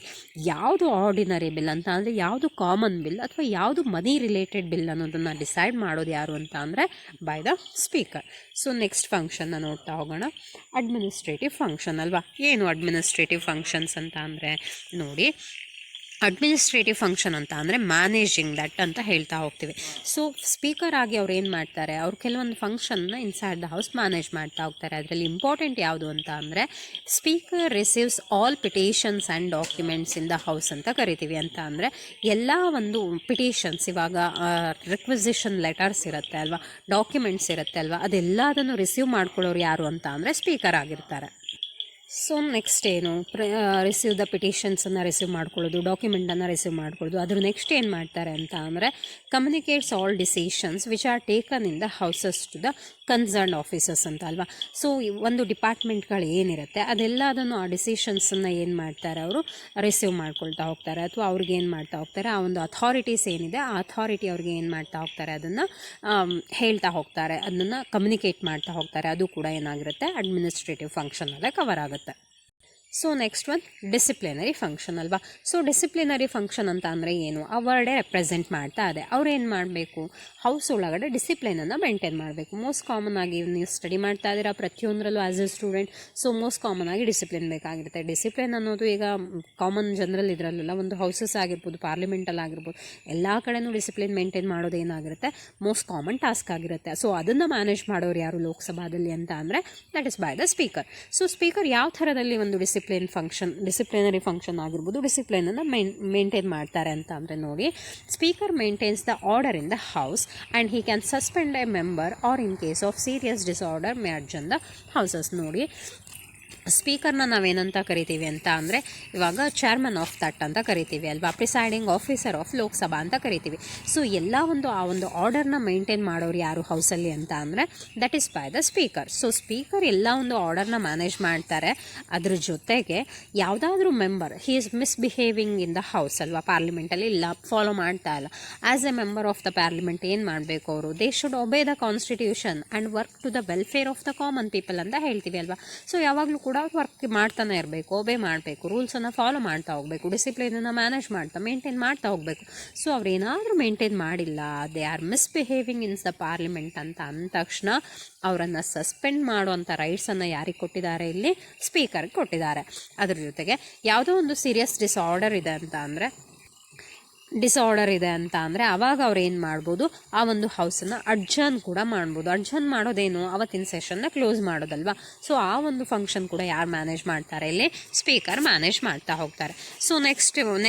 ಯಾವುದು ಆರ್ಡಿನರಿ ಬಿಲ್ ಅಂತ ಅಂದರೆ ಯಾವುದು ಕಾಮನ್ ಬಿಲ್ ಅಥವಾ ಯಾವುದು ಮನಿ ರಿಲೇಟೆಡ್ ಬಿಲ್ ಅನ್ನೋದನ್ನು ಡಿಸೈಡ್ ಮಾಡೋದು ಯಾರು ಅಂತ ಅಂದರೆ by the speaker. So next ಫಂಕ್ಷನ್ನ ನೋಡ್ತಾ ಹೋಗೋಣ, ಅಡ್ಮಿನಿಸ್ಟ್ರೇಟಿವ್ ಫಂಕ್ಷನ್ ಅಲ್ವಾ. ಏನು ಅಡ್ಮಿನಿಸ್ಟ್ರೇಟಿವ್ ಫಂಕ್ಷನ್ಸ್ ಅಂತ ಅಂದರೆ ನೋಡಿ, ಅಡ್ಮಿನಿಸ್ಟ್ರೇಟಿವ್ ಫಂಕ್ಷನ್ ಅಂತ ಅಂದರೆ ಮ್ಯಾನೇಜಿಂಗ್ ದಟ್ ಅಂತ ಹೇಳ್ತಾ ಹೋಗ್ತೀವಿ. ಸೊ ಸ್ಪೀಕರ್ ಆಗಿ ಅವ್ರು ಏನು ಮಾಡ್ತಾರೆ, ಅವ್ರು ಕೆಲವೊಂದು ಫಂಕ್ಷನ್ನ ಇನ್ಸೈಡ್ ದ ಹೌಸ್ ಮ್ಯಾನೇಜ್ ಮಾಡ್ತಾ ಹೋಗ್ತಾರೆ. ಅದರಲ್ಲಿ ಇಂಪಾರ್ಟೆಂಟ್ ಯಾವುದು ಅಂತ ಅಂದರೆ speaker receives all petitions and documents in the house ಅಂತ ಕರಿತೀವಿ. ಅಂತ ಅಂದರೆ ಎಲ್ಲ ಒಂದು ಪಿಟಿಷನ್ಸ್, ಇವಾಗ ರಿಕ್ವಿಸಿಷನ್ ಲೆಟರ್ಸ್ ಇರುತ್ತೆ ಅಲ್ವಾ, ಡಾಕ್ಯುಮೆಂಟ್ಸ್ ಇರುತ್ತೆ ಅಲ್ವಾ, ಅದೆಲ್ಲದನ್ನು ರಿಸೀವ್ ಮಾಡ್ಕೊಳ್ಳೋರು ಯಾರು ಅಂತ ಅಂದರೆ ಸ್ಪೀಕರ್ ಆಗಿರ್ತಾರೆ. ಸೊ ನೆಕ್ಸ್ಟ್ ಏನು, ರಿಸೀವ್ ದ ಪಿಟಿಷನ್ಸನ್ನು ರಿಸೀವ್ ಮಾಡ್ಕೊಳ್ಳೋದು, ಡಾಕ್ಯುಮೆಂಟನ್ನು ರಿಸೀವ್ ಮಾಡ್ಕೊಳ್ಳೋದು. ಅದ್ರ ನೆಕ್ಸ್ಟ್ ಏನು ಮಾಡ್ತಾರೆ ಅಂತ ಅಂದರೆ communicates all decisions which are taken in the houses to the concern officers ಅಂತ ಅಲ್ವಾ. ಸೊ ಒಂದು ಡಿಪಾರ್ಟ್ಮೆಂಟ್ಗಳು ಏನಿರುತ್ತೆ ಅದೆಲ್ಲದನ್ನು ಆ ಡಿಸಿಷನ್ಸನ್ನು ಏನು ಮಾಡ್ತಾರೆ, ಅವರು ರಿಸೀವ್ ಮಾಡ್ಕೊಳ್ತಾ ಹೋಗ್ತಾರೆ, ಅಥವಾ ಅವ್ರಿಗೆ ಏನು ಮಾಡ್ತಾ ಹೋಗ್ತಾರೆ, ಆ ಒಂದು ಅಥಾರಿಟೀಸ್ ಏನಿದೆ ಆ ಅಥಾರಿಟಿ ಅವ್ರಿಗೆ ಏನು ಮಾಡ್ತಾ ಹೋಗ್ತಾರೆ, ಅದನ್ನು ಹೇಳ್ತಾ ಹೋಗ್ತಾರೆ, ಅದನ್ನು ಕಮ್ಯುನಿಕೇಟ್ ಮಾಡ್ತಾ ಹೋಗ್ತಾರೆ. ಅದು ಕೂಡ ಏನಾಗಿರುತ್ತೆ, ಅಡ್ಮಿನಿಸ್ಟ್ರೇಟಿವ್ ಫಂಕ್ಷನಲ್ಲೇ ಕವರ್ ಆಗುತ್ತೆ. So next one disciplinary function ಅಲ್ವಾ. ಸೊ ಡಿಸಿಪ್ಲಿನರಿ ಫಂಕ್ಷನ್ ಅಂತ ಅಂದರೆ ಏನು, ಆ ವರ್ಡೇ ರೆಪ್ರೆಸೆಂಟ್ ಮಾಡ್ತಾ ಇದೆ. ಅವ್ರು ಏನು ಮಾಡಬೇಕು, ಹೌಸ್ ಒಳಗಡೆ ಡಿಸಿಪ್ಲಿನನ್ನು ಮೇಂಟೈನ್ ಮಾಡಬೇಕು. ಮೋಸ್ಟ್ ಕಾಮನ್ ಆಗಿ ನೀವು ಸ್ಟಡಿ ಮಾಡ್ತಾ ಇದ್ದೀರಾ ಪ್ರತಿಯೊಂದರಲ್ಲೂ as A student, so most common ಆಗಿ ಡಿಸಿಪ್ಲಿನ್ ಬೇಕಾಗಿರುತ್ತೆ. ಡಿಸಿಪ್ಲಿನ್ ಅನ್ನೋದು ಈಗ ಕಾಮನ್ ಜನರಲ್ ಇದರಲ್ಲ, ಒಂದು ಹೌಸಸ್ ಆಗಿರ್ಬೋದು, ಪಾರ್ಲಿಮೆಂಟಲ್ಲಿ ಆಗಿರ್ಬೋದು, ಎಲ್ಲ ಕಡೆನೂ ಡಿಸಿಪ್ಲಿನ್ ಮೇಂಟೈನ್ ಮಾಡೋದು ಏನಾಗಿರುತ್ತೆ, ಮೋಸ್ಟ್ ಕಾಮನ್ ಟಾಸ್ಕ್ ಆಗಿರುತ್ತೆ. ಸೊ ಅದನ್ನು ಮ್ಯಾನೇಜ್ ಮಾಡೋರು ಯಾರು ಲೋಕಸಭಾದಲ್ಲಿ ಅಂತ ಅಂದರೆ that is by the speaker. So speaker ಯಾವ ಥರದಲ್ಲಿ ಒಂದು ಡಿಸಿಪ್ಲಿನರಿ ಫಂಕ್ಷನ್ ಆಗಿರ್ಬೋದು, ಡಿಸಿಪ್ಲಿನನ್ನು ಮೇಂಟೈನ್ ಮಾಡ್ತಾರೆ ಅಂತ ಅಂದರೆ ನೋಡಿ, speaker maintains the order in the house and he can suspend a member or in case of serious disorder may adjourn the houses. ನೋಡಿ, ಸ್ಪೀಕರ್ನ ನಾವೇನಂತ ಕರಿತೀವಿ ಅಂತ ಅಂದರೆ ಇವಾಗ ಚೇರ್ಮನ್ ಆಫ್ ದಟ್ ಅಂತ ಕರಿತೀವಿ ಅಲ್ವಾ, ಪ್ರಿಸೈಡಿಂಗ್ ಆಫೀಸರ್ ಆಫ್ ಲೋಕಸಭಾ ಅಂತ ಕರಿತೀವಿ. ಸೊ ಎಲ್ಲ ಆ ಒಂದು ಆರ್ಡರ್ನ ಮೇಂಟೈನ್ ಮಾಡೋರು ಯಾರು ಹೌಸಲ್ಲಿ ಅಂತ ಅಂದರೆ that is by the speaker. So speaker ಎಲ್ಲ ಒಂದು ಆರ್ಡರ್ನ ಮ್ಯಾನೇಜ್ ಮಾಡ್ತಾರೆ. ಅದ್ರ ಜೊತೆಗೆ ಯಾವುದಾದ್ರೂ member he is misbehaving in the house ಅಲ್ವಾ, ಪಾರ್ಲಿಮೆಂಟಲ್ಲಿ ಇಲ್ಲ, ಫಾಲೋ ಮಾಡ್ತಾ ಇಲ್ಲ, as a member of the parliament ಏನು ಮಾಡಬೇಕು, ಅವರು they should obey the constitution and work to the welfare of the common people ಅಂತ ಹೇಳ್ತೀವಿ ಅಲ್ವಾ. ಸೊ ಯಾವಾಗಲೂ ಕೂಡ ವರ್ಕ್ ಮಾಡ್ತಾನೆ ಇರಬೇಕು, ಒಬೇ ಮಾಡಬೇಕು, ರೂಲ್ಸನ್ನು ಫಾಲೋ ಮಾಡ್ತಾ ಹೋಗಬೇಕು, ಡಿಸಿಪ್ಲಿನನ್ನು ಮ್ಯಾನೇಜ್ ಮೇಂಟೈನ್ ಮಾಡ್ತಾ ಹೋಗಬೇಕು. ಸೊ ಅವ್ರು ಏನಾದರೂ ಮೇಂಟೈನ್ ಮಾಡಿಲ್ಲ, they are misbehaving in the parliament ಅಂತ ಅಂದ ತಕ್ಷಣ ಅವರನ್ನು ಸಸ್ಪೆಂಡ್ ಮಾಡುವಂಥ ರೈಟ್ಸನ್ನು ಯಾರಿಗೆ ಕೊಟ್ಟಿದ್ದಾರೆ, ಇಲ್ಲಿ ಸ್ಪೀಕರ್ಗೆ ಕೊಟ್ಟಿದ್ದಾರೆ. ಅದ್ರ ಜೊತೆಗೆ ಯಾವುದೋ ಒಂದು ಸೀರಿಯಸ್ ಡಿಸಾರ್ಡರ್ ಇದೆ ಅಂತ ಅಂದರೆ ಆವಾಗ ಅವ್ರು ಏನು ಮಾಡ್ಬೋದು, ಆ ಒಂದು ಹೌಸನ್ನು ಅಡ್ಜರ್ನ್ ಕೂಡ ಮಾಡ್ಬೋದು. ಅಡ್ಜರ್ನ್ ಮಾಡೋದೇನು, ಅವತ್ತಿನ ಸೆಷನ್ನ ಕ್ಲೋಸ್ ಮಾಡೋದಲ್ವಾ. ಸೊ ಆ ಒಂದು ಫಂಕ್ಷನ್ ಕೂಡ ಯಾರು ಮ್ಯಾನೇಜ್ ಮಾಡ್ತಾರೆ, ಇಲ್ಲಿ ಸ್ಪೀಕರ್ ಮ್ಯಾನೇಜ್ ಮಾಡ್ತಾ ಹೋಗ್ತಾರೆ. ಸೊ ನೆಕ್ಸ್ಟ್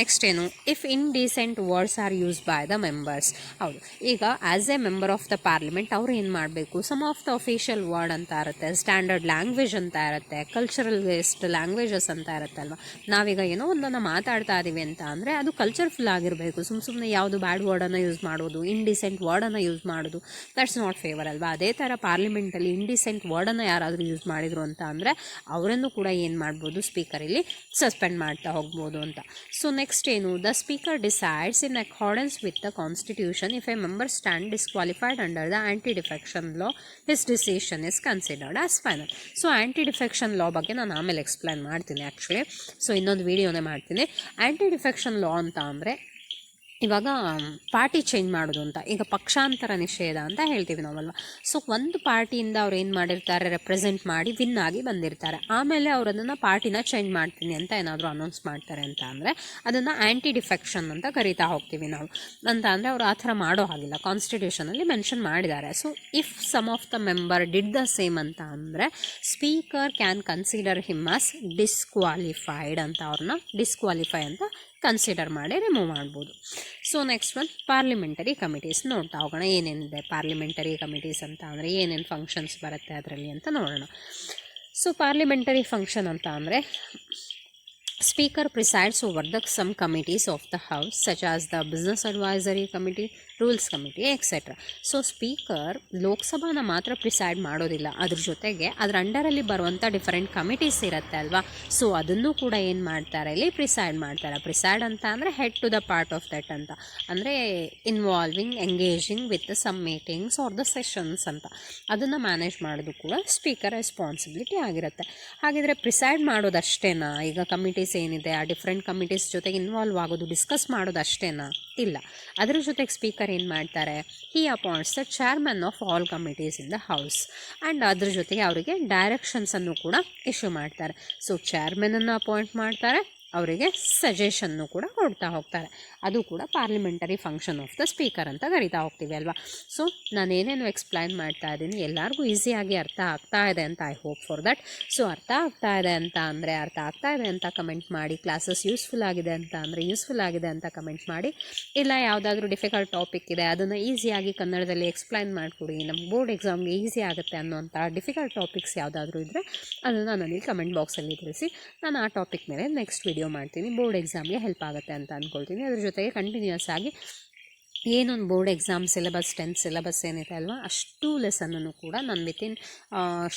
ಏನು, if indecent words are use by the members. ಹೌದು, ಈಗ as a member of the parliament ಅವ್ರು ಏನು ಮಾಡಬೇಕು, some of the official word ಅಂತ ಇರುತ್ತೆ, ಸ್ಟ್ಯಾಂಡರ್ಡ್ ಲ್ಯಾಂಗ್ವೇಜ್ ಅಂತ ಇರುತ್ತೆ, ಕಲ್ಚರಲ್ ಬೇಸ್ಡ್ ಲ್ಯಾಂಗ್ವೇಜಸ್ ಅಂತ ಇರುತ್ತಲ್ವ. ನಾವೀಗ ಏನೋ ಒಂದನ್ನು ಮಾತಾಡ್ತಾ ಇದ್ದೀವಿ ಅಂತ ಅಂದರೆ ಅದು ಕಲ್ಚರ್ಫುಲ್ ಆಗಿರಬೇಕು. ಸುಮ್ಮನೆ ಯಾವುದು ಬ್ಯಾಡ್ ವರ್ಡನ್ನು ಯೂಸ್ ಮಾಡೋದು, ಇಂಡಿಸೆಂಟ್ ವರ್ಡನ್ನು ಯೂಸ್ ಮಾಡೋದು, ದಟ್ಸ್ ನಾಟ್ ಫೇವರ್ ಅಲ್ವಾ. ಅದೇ ಥರ ಪಾರ್ಲಿಮೆಂಟಲ್ಲಿ ಇಂಡಿಸೆಂಟ್ ವರ್ಡನ್ನು ಯಾರಾದರೂ ಯೂಸ್ ಮಾಡಿದರು ಅಂತ ಅಂದರೆ ಅವರನ್ನು ಕೂಡ ಏನು ಮಾಡ್ಬೋದು, ಸ್ಪೀಕರ್ ಇಲ್ಲಿ ಸಸ್ಪೆಂಡ್ ಮಾಡ್ತಾ ಹೋಗ್ಬೋದು ಅಂತ. ಸೊ ನೆಕ್ಸ್ಟ್ ಏನು, the speaker decides in accordance with the constitution if A member stand disqualified under the anti defection law his decision is considered as final. So anti defection ಲಾ ಬಗ್ಗೆ ನಾನು ಆಮೇಲೆ explain ಮಾಡ್ತೀನಿ actually. So ಇನ್ನೊಂದು ವಿಡಿಯೋನೇ ಮಾಡ್ತೀನಿ. ಆ್ಯಂಟಿ defection ಲಾ ಅಂತ ಅಂದರೆ ಇವಾಗ party change ಮಾಡೋದು ಅಂತ, ಈಗ ಪಕ್ಷಾಂತರ ನಿಷೇಧ ಅಂತ ಹೇಳ್ತೀವಿ ನಾವಲ್ವ. ಸೊ ಒಂದು ಪಾರ್ಟಿಯಿಂದ ಅವ್ರು ಏನು ಮಾಡಿರ್ತಾರೆ, ರೆಪ್ರೆಸೆಂಟ್ ಮಾಡಿ ವಿನ್ ಆಗಿ ಬಂದಿರ್ತಾರೆ, ಆಮೇಲೆ ಅವ್ರು ಅದನ್ನು ಪಾರ್ಟಿನ ಚೇಂಜ್ ಮಾಡ್ತೀನಿ ಅಂತ ಏನಾದರೂ ಅನೌನ್ಸ್ ಮಾಡ್ತಾರೆ ಅಂತ ಅಂದರೆ ಅದನ್ನು ಆ್ಯಂಟಿ ಡಿಫೆಕ್ಷನ್ ಅಂತ ಕರಿತಾ ಹೋಗ್ತೀವಿ ನಾವು. ಅಂತ ಅಂದರೆ ಅವ್ರು ಆ ಥರ ಮಾಡೋ ಹಾಗಿಲ್ಲ, ಕಾನ್ಸ್ಟಿಟ್ಯೂಷನಲ್ಲಿ ಮೆನ್ಷನ್ ಮಾಡಿದ್ದಾರೆ. So if some of the member did the same ಅಂತ ಅಂದರೆ speaker can consider him as disqualified ಅಂತ, ಅವ್ರನ್ನ ಡಿಸ್ಕ್ವಾಲಿಫೈ ಅಂತ ಕನ್ಸಿಡರ್ ಮಾಡಿ ರಿಮೂವ್ ಮಾಡ್ಬೋದು. So next one parliamentary committees ನೋಡ್ತಾ ಹೋಗೋಣ. ಏನೇನಿದೆ ಪಾರ್ಲಿಮೆಂಟರಿ ಕಮಿಟೀಸ್ ಅಂತ ಅಂದರೆ ಏನೇನು ಫಂಕ್ಷನ್ಸ್ ಬರುತ್ತೆ ಅದರಲ್ಲಿ ಅಂತ ನೋಡೋಣ. ಸೊ ಪಾರ್ಲಿಮೆಂಟರಿ ಫಂಕ್ಷನ್ ಅಂತ ಅಂದರೆ speaker presides over the some committees of the house such as the business advisory committee, rules committee etcetera. So speaker ಲೋಕಸಭಾನ ಮಾತ್ರ ಪ್ರಿಸೈಡ್ ಮಾಡೋದಿಲ್ಲ, ಅದ್ರ ಜೊತೆಗೆ ಅದರ ಅಂಡರಲ್ಲಿ ಬರುವಂಥ ಡಿಫರೆಂಟ್ ಕಮಿಟೀಸ್ ಇರುತ್ತೆ ಅಲ್ವಾ. ಸೊ ಅದನ್ನು ಕೂಡ ಏನು ಮಾಡ್ತಾರೆ, ಇಲ್ಲಿ ಪ್ರಿಸೈಡ್ ಮಾಡ್ತಾರೆ. ಪ್ರಿಸೈಡ್ ಅಂತ ಅಂದರೆ head to the part of that ಅಂತ, ಅಂದರೆ involving, engaging with some meetings or the sessions ಅಂತ, ಅದನ್ನು ಮ್ಯಾನೇಜ್ ಮಾಡೋದು ಕೂಡ ಸ್ಪೀಕರ್ ರೆಸ್ಪಾನ್ಸಿಬಿಲಿಟಿ ಆಗಿರುತ್ತೆ. ಹಾಗಿದ್ರೆ ಪ್ರಿಸೈಡ್ ಮಾಡೋದಷ್ಟೇನಾ, ಈಗ ಕಮಿಟೀಸ್ ಏನಿದೆ ಆ ಡಿಫ್ರೆಂಟ್ ಕಮಿಟೀಸ್ ಜೊತೆಗೆ ಇನ್ವಾಲ್ವ್ ಆಗೋದು, ಡಿಸ್ಕಸ್ ಮಾಡೋದು ಅಷ್ಟೇನಾ? ಇಲ್ಲ. ಅದರ ಜೊತೆಗೆ ಸ್ಪೀಕರ್ ಏನು ಮಾಡ್ತಾರೆ, he appoints the chairman of all committees in the house and ಅದ್ರ ಜೊತೆಗೆ ಅವರಿಗೆ ಡೈರೆಕ್ಷನ್ಸನ್ನು ಕೂಡ ಇಶ್ಯೂ ಮಾಡ್ತಾರೆ. ಸೊ ಚೇರ್ಮನನ್ನು ಅಪಾಯಿಂಟ್ ಮಾಡ್ತಾರೆ ಅವರಿಗೆ ಸಜೆಷನ್ನು ಕೂಡ ಕೊಡ್ತಾ ಹೋಗ್ತಾರೆ. ಅದು ಕೂಡ parliamentary function of the speaker ಅಂತ ಕರಿತಾ ಹೋಗ್ತೀವಿ ಅಲ್ವಾ. ಸೊ ನಾನೇನೇನು ಎಕ್ಸ್ಪ್ಲೈನ್ ಮಾಡ್ತಾ ಇದ್ದೀನಿ ಎಲ್ಲರಿಗೂ ಈಸಿಯಾಗಿ ಅರ್ಥ ಆಗ್ತಾ ಇದೆ ಅಂತ I hope for that. So ಅರ್ಥ ಆಗ್ತಾ ಇದೆ ಅಂತ ಅಂದರೆ ಅರ್ಥ ಆಗ್ತಾ ಇದೆ ಅಂತ ಕಮೆಂಟ್ ಮಾಡಿ, ಕ್ಲಾಸಸ್ ಯೂಸ್ಫುಲ್ ಆಗಿದೆ ಅಂತ ಅಂದರೆ ಯೂಸ್ಫುಲ್ ಆಗಿದೆ ಅಂತ ಕಮೆಂಟ್ ಮಾಡಿ, ಇಲ್ಲ ಯಾವುದಾದ್ರೂ ಡಿಫಿಕಲ್ಟ್ ಟಾಪಿಕ್ ಇದೆ ಅದನ್ನು ಈಸಿಯಾಗಿ ಕನ್ನಡದಲ್ಲಿ ಎಕ್ಸ್ಪ್ಲೈನ್ ಮಾಡಿಕೊಡಿ, ನಮ್ಮ ಬೋರ್ಡ್ ಎಕ್ಸಾಮ್ಗೆ ಈಸಿ ಆಗುತ್ತೆ ಅನ್ನೋಂಥ ಡಿಫಿಕಲ್ಟ್ ಟಾಪಿಕ್ಸ್ ಯಾವುದಾದ್ರೂ ಇದ್ದರೆ ಅದನ್ನು ನನಗೆ ಕಮೆಂಟ್ ಬಾಕ್ಸಲ್ಲಿ ತಿಳಿಸಿ. ನಾನು ಆ ಟಾಪಿಕ್ ಮೇಲೆ ನೆಕ್ಸ್ಟ್ ವಿಡಿಯೋ ಮಾಡ್ತೀನಿ. ಬೋರ್ಡ್ ಎಕ್ಸಾಮ್ಗೆ ಹೆಲ್ಪ್ ಆಗುತ್ತೆ ಅಂತ ಅಂದ್ಕೊಳ್ತೀನಿ. ಅದ್ರ ಜೊತೆಗೆ ಕಂಟಿನ್ಯೂಸ್ ಆಗಿ ಏನೊಂದು board exam syllabus 10th syllabus ಏನಿದೆ ಅಲ್ವಾ ಅಷ್ಟು ಲೆಸನನ್ನು ಕೂಡ ನಾನು ವಿತಿನ್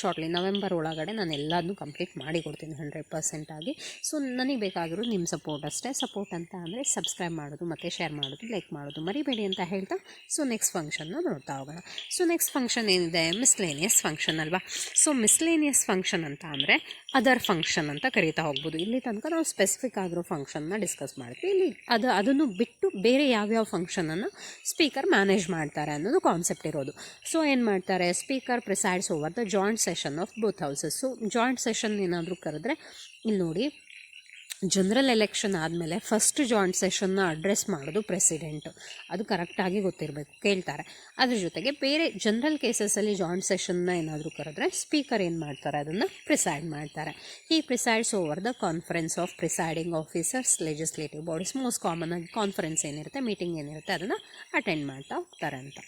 ಶಾರ್ಟ್ಲಿ ನವೆಂಬರ್ ಒಳಗಡೆ ನಾನು ಎಲ್ಲದನ್ನೂ ಕಂಪ್ಲೀಟ್ ಮಾಡಿ ಕೊಡ್ತೀನಿ 100% ಆಗಿ. ಸೊ ನನಗೆ ಬೇಕಾಗಿರೋದು ನಿಮ್ಮ ಸಪೋರ್ಟ್ ಅಷ್ಟೇ. ಸಪೋರ್ಟ್ ಅಂತ ಅಂದರೆ ಸಬ್ಸ್ಕ್ರೈಬ್ ಮಾಡೋದು ಮತ್ತು ಶೇರ್ ಮಾಡೋದು, ಲೈಕ್ ಮಾಡೋದು ಮರಿಬೇಡಿ ಅಂತ ಹೇಳ್ತಾ ಸೊ ನೆಕ್ಸ್ಟ್ ಫಂಕ್ಷನ್ನ ನೋಡ್ತಾ ಹೋಗೋಣ. ಸೊ ನೆಕ್ಸ್ಟ್ ಫಂಕ್ಷನ್ ಏನಿದೆ ಮಿಸ್ಲೇನಿಯಸ್ ಫಂಕ್ಷನ್ ಅಲ್ವಾ. ಸೊ ಮಿಸ್ಲೇನಿಯಸ್ ಫಂಕ್ಷನ್ ಅಂತ ಅಂದರೆ ಅದರ್ ಫಂಕ್ಷನ್ ಅಂತ ಕರೀತಾ ಹೋಗ್ಬೋದು. ಇಲ್ಲಿ ತನಕ ನಾವು ಸ್ಪೆಸಿಫಿಕ್ ಆಗಿರೋ ಫಂಕ್ಷನ್ನ ಡಿಸ್ಕಸ್ ಮಾಡ್ತೀವಿ. ಇಲ್ಲಿ ಅದನ್ನು ಬಿಟ್ಟು ಬೇರೆ ಯಾವ್ಯಾವ ಫಂಕ್ಷನನ್ನು ಸ್ಪೀಕರ್ ಮ್ಯಾನೇಜ್ ಮಾಡ್ತಾರೆ ಅನ್ನೋದು ಕಾನ್ಸೆಪ್ಟ್ ಇರೋದು. ಸೊ ಏನು ಮಾಡ್ತಾರೆ, speaker presides over the joint session of both houses. So joint session ಏನಾದರೂ ಕರೆದ್ರೆ ಇಲ್ಲಿ ನೋಡಿ, ಜನರಲ್ ಎಲೆಕ್ಷನ್ ಆದಮೇಲೆ ಫಸ್ಟ್ ಜಾಯಿಂಟ್ ಸೆಷನ್ನ ಅಡ್ರೆಸ್ ಮಾಡೋದು ಪ್ರೆಸಿಡೆಂಟು, ಅದು ಕರೆಕ್ಟಾಗಿ ಗೊತ್ತಿರಬೇಕು, ಕೇಳ್ತಾರೆ. ಅದ್ರ ಜೊತೆಗೆ ಬೇರೆ ಜನರಲ್ ಕೇಸಸಲ್ಲಿ ಜಾಯಿಂಟ್ ಸೆಷನ್ನ ಏನಾದರೂ ಕರೆದ್ರೆ ಸ್ಪೀಕರ್ ಏನು ಮಾಡ್ತಾರೆ, ಅದನ್ನು ಪ್ರಿಸೈಡ್ ಮಾಡ್ತಾರೆ. ಈ presides over the conference of presiding officers legislative bodies. Most common ಆಗಿ ಕಾನ್ಫರೆನ್ಸ್ ಏನಿರುತ್ತೆ, ಮೀಟಿಂಗ್ ಏನಿರುತ್ತೆ ಅದನ್ನು ಅಟೆಂಡ್ ಮಾಡ್ತಾ ಹೋಗ್ತಾರೆ ಅಂತ.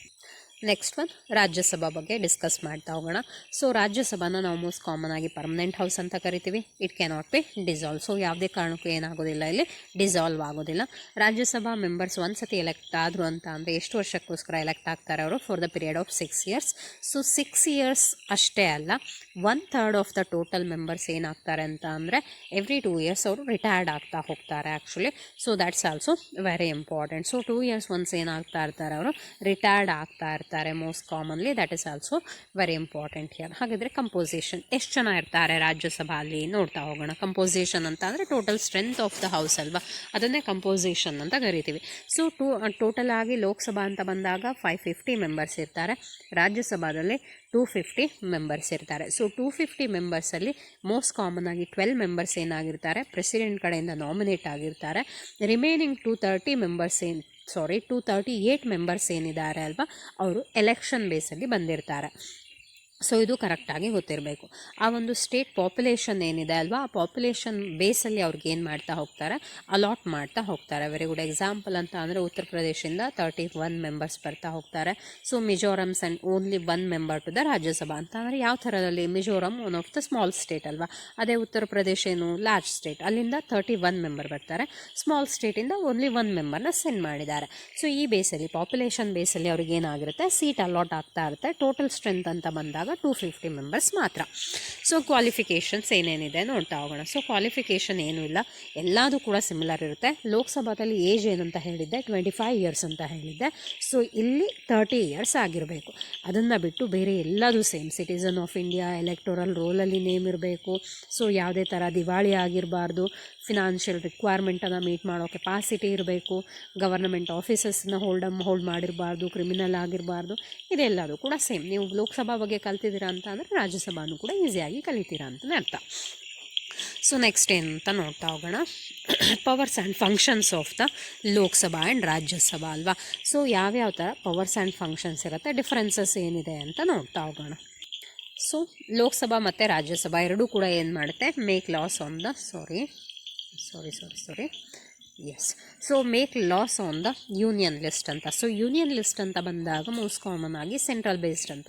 ನೆಕ್ಸ್ಟ್ ಒನ್ ರಾಜ್ಯಸಭಾ ಬಗ್ಗೆ ಡಿಸ್ಕಸ್ ಮಾಡ್ತಾ ಹೋಗೋಣ. ಸೊ ರಾಜ್ಯಸಭಾನ ನಾವು ಮೋಸ್ಟ್ ಕಾಮನ್ ಆಗಿ ಪರ್ಮನೆಂಟ್ ಹೌಸ್ ಅಂತ ಕರಿತೀವಿ. It cannot be dissolve. So ಯಾವುದೇ ಕಾರಣಕ್ಕೂ ಏನಾಗೋದಿಲ್ಲ, ಇಲ್ಲಿ ಡಿಸಾಲ್ವ್ ಆಗೋದಿಲ್ಲ. ರಾಜ್ಯಸಭಾ ಮೆಂಬರ್ಸ್ ಒಂದ್ಸತಿ ಎಲೆಕ್ಟ್ ಆದರು ಅಂತ ಅಂದರೆ ಎಷ್ಟು ವರ್ಷಕ್ಕೋಸ್ಕರ ಎಲೆಕ್ಟ್ ಆಗ್ತಾರೆ ಅವರು, for the period of 6 years. So 6 years ಅಷ್ಟೇ ಅಲ್ಲ, 1/3 ಆಫ್ ದ ಟೋಟಲ್ ಮೆಂಬರ್ಸ್ ಏನಾಗ್ತಾರೆ ಅಂತ ಅಂದರೆ ಎವ್ರಿ 2 years ಅವರು ರಿಟೈರ್ಡ್ ಆಗ್ತಾ ಹೋಗ್ತಾರೆ actually. So that's also very important. So 2 years once ಏನಾಗ್ತಾ ಇರ್ತಾರೆ ಅವರು ರಿಟೈರ್ಡ್ ಆಗ್ತಾ ಇರ್ತಾರೆ most commonly. That is also very important here. ಹಾಗಿದ್ರೆ ಕಂಪೋಸಿಷನ್ ಎಷ್ಟು ಜನ ಇರ್ತಾರೆ ರಾಜ್ಯಸಭಾ ಅಲ್ಲಿ ನೋಡ್ತಾ ಹೋಗೋಣ. ಕಂಪೋಸಿಷನ್ ಅಂತ ಅಂದರೆ total strength of the house ಅಲ್ವಾ, ಅದನ್ನೇ ಕಂಪೋಸಿಷನ್ ಅಂತ ಕರಿತೀವಿ. ಸೊ ಟೋಟಲ್ ಆಗಿ ಲೋಕಸಭಾ ಅಂತ ಬಂದಾಗ 550 ಮೆಂಬರ್ಸ್ ಇರ್ತಾರೆ, ರಾಜ್ಯಸಭಾದಲ್ಲಿ 250 ಮೆಂಬರ್ಸ್ ಇರ್ತಾರೆ. ಸೊ 250 ಮೆಂಬರ್ಸಲ್ಲಿ ಮೋಸ್ಟ್ ಕಾಮನ್ ಆಗಿ 12 ಮೆಂಬರ್ಸ್ ಏನಾಗಿರ್ತಾರೆ ಪ್ರೆಸಿಡೆಂಟ್ ಕಡೆಯಿಂದ ನಾಮಿನೇಟ್ ಆಗಿರ್ತಾರೆ. ರಿಮೈನಿಂಗ್ 238 ಮೆಂಬರ್ಸ್ ಏನಿದ್ದಾರೆ ಅಲ್ವಾ ಅವರು ಎಲೆಕ್ಷನ್ ಬೇಸಲ್ಲಿ ಬಂದಿರ್ತಾರೆ. ಸೊ ಇದು ಕರೆಕ್ಟಾಗಿ ಗೊತ್ತಿರಬೇಕು. ಆ ಒಂದು ಸ್ಟೇಟ್ ಪಾಪ್ಯುಲೇಷನ್ ಏನಿದೆ ಅಲ್ವಾ, ಆ ಪಾಪ್ಯುಲೇಷನ್ ಬೇಸಲ್ಲಿ ಅವ್ರಿಗೆ ಏನು ಮಾಡ್ತಾ ಹೋಗ್ತಾರೆ, ಅಲಾಟ್ ಮಾಡ್ತಾ ಹೋಗ್ತಾರೆ. ವೆರಿ ಗುಡ್ ಎಕ್ಸಾಂಪಲ್ ಅಂತ ಅಂದರೆ ಉತ್ತರ ಪ್ರದೇಶದಿಂದ 31 ಮೆಂಬರ್ಸ್ ಬರ್ತಾ ಹೋಗ್ತಾರೆ. So Mizoram's and only 1 member to the Rajya Sabha ಅಂತ ಅಂದರೆ ಯಾವ ಥರದಲ್ಲಿ, Mizoram one of the small state ಅಲ್ವಾ, ಅದೇ ಉತ್ತರ ಪ್ರದೇಶ ಏನು ಲಾರ್ಜ್ ಸ್ಟೇಟ್, ಅಲ್ಲಿಂದ 31 ಮೆಂಬರ್ ಬರ್ತಾರೆ. ಸ್ಮಾಲ್ ಸ್ಟೇಟಿಂದ ಓನ್ಲಿ 1 ಮೆಂಬರ್ನ ಸೆಂಡ್ ಮಾಡಿದ್ದಾರೆ. ಸೊ ಈ ಬೇಸಲ್ಲಿ ಪಾಪ್ಯುಲೇಷನ್ ಬೇಸಲ್ಲಿ ಅವ್ರಿಗೆ ಏನಾಗಿರುತ್ತೆ, ಸೀಟ್ ಅಲಾಟ್ ಆಗ್ತಾ ಇರುತ್ತೆ. ಟೋಟಲ್ ಸ್ಟ್ರೆಂತ್ ಅಂತ ಬಂದಾಗ 250 ಮೆಂಬರ್ಸ್ ಮಾತ್ರ. ಸೊ ಕ್ವಾಲಿಫಿಕೇಷನ್ಸ್ ಏನೇನಿದೆ ನೋಡ್ತಾ ಹೋಗೋಣ. ಸೊ ಕ್ವಾಲಿಫಿಕೇಷನ್ ಏನೂ ಇಲ್ಲ, ಎಲ್ಲದೂ ಕೂಡ ಸಿಮಿಲರ್ ಇರುತ್ತೆ. ಲೋಕಸಭಾದಲ್ಲಿ ಏಜ್ ಏನಂತ ಹೇಳಿದ್ದೆ 25 years ಅಂತ ಹೇಳಿದ್ದೆ. ಸೊ ಇಲ್ಲಿ 30 years ಆಗಿರಬೇಕು. ಅದನ್ನು ಬಿಟ್ಟು ಬೇರೆ ಎಲ್ಲದೂ same. Citizen of India, electoral ರೋಲಲ್ಲಿ ನೇಮ್ ಇರಬೇಕು. ಸೊ ಯಾವುದೇ ಥರ ದಿವಾಳಿ ಆಗಿರಬಾರ್ದು, ಫಿನಾನ್ಷಿಯಲ್ ರಿಕ್ವೈರ್ಮೆಂಟನ್ನು ಮೀಟ್ ಮಾಡೋ ಕೆಪಾಸಿಟಿ ಇರಬೇಕು, ಗವರ್ನಮೆಂಟ್ ಆಫೀಸಸ್ನ ಹೋಲ್ಡ್ ಮಾಡಿರಬಾರ್ದು, ಕ್ರಿಮಿನಲ್ ಆಗಿರಬಾರ್ದು. ಇದೆಲ್ಲದೂ ಕೂಡ ಸೇಮ್. ನೀವು ಲೋಕಸಭಾ ಬಗ್ಗೆ ಕಲ್ತಿದ್ದೀರಾ ಅಂತ ಅಂದರೆ ರಾಜ್ಯಸಭಾನೂ ಕೂಡ ಈಸಿಯಾಗಿ ಕಲಿತೀರಾ ಅಂತಲೇ ಅರ್ಥ. ಸೊ ನೆಕ್ಸ್ಟ್ ಏನು ಅಂತ ನೋಡ್ತಾ ಹೋಗೋಣ, powers and functions of the Lok Sabha and Rajya Sabha ಅಲ್ವಾ. ಸೊ ಯಾವ್ಯಾವ ಥರ ಪವರ್ಸ್ ಆ್ಯಂಡ್ ಫಂಕ್ಷನ್ಸ್ ಇರುತ್ತೆ, ಡಿಫ್ರೆನ್ಸಸ್ ಏನಿದೆ ಅಂತ ನೋಡ್ತಾ ಹೋಗೋಣ. ಸೊ ಲೋಕಸಭಾ ಮತ್ತು ರಾಜ್ಯಸಭಾ ಎರಡೂ ಕೂಡ ಏನು ಮಾಡುತ್ತೆ, make loss on the make loss on the union list ಅಂತ. ಸೊ ಯೂನಿಯನ್ ಲಿಸ್ಟ್ ಅಂತ ಬಂದಾಗ ಮೋಸ್ಟ್ ಕಾಮನ್ ಆಗಿ ಸೆಂಟ್ರಲ್ ಬೇಸ್ಡ್ ಅಂತ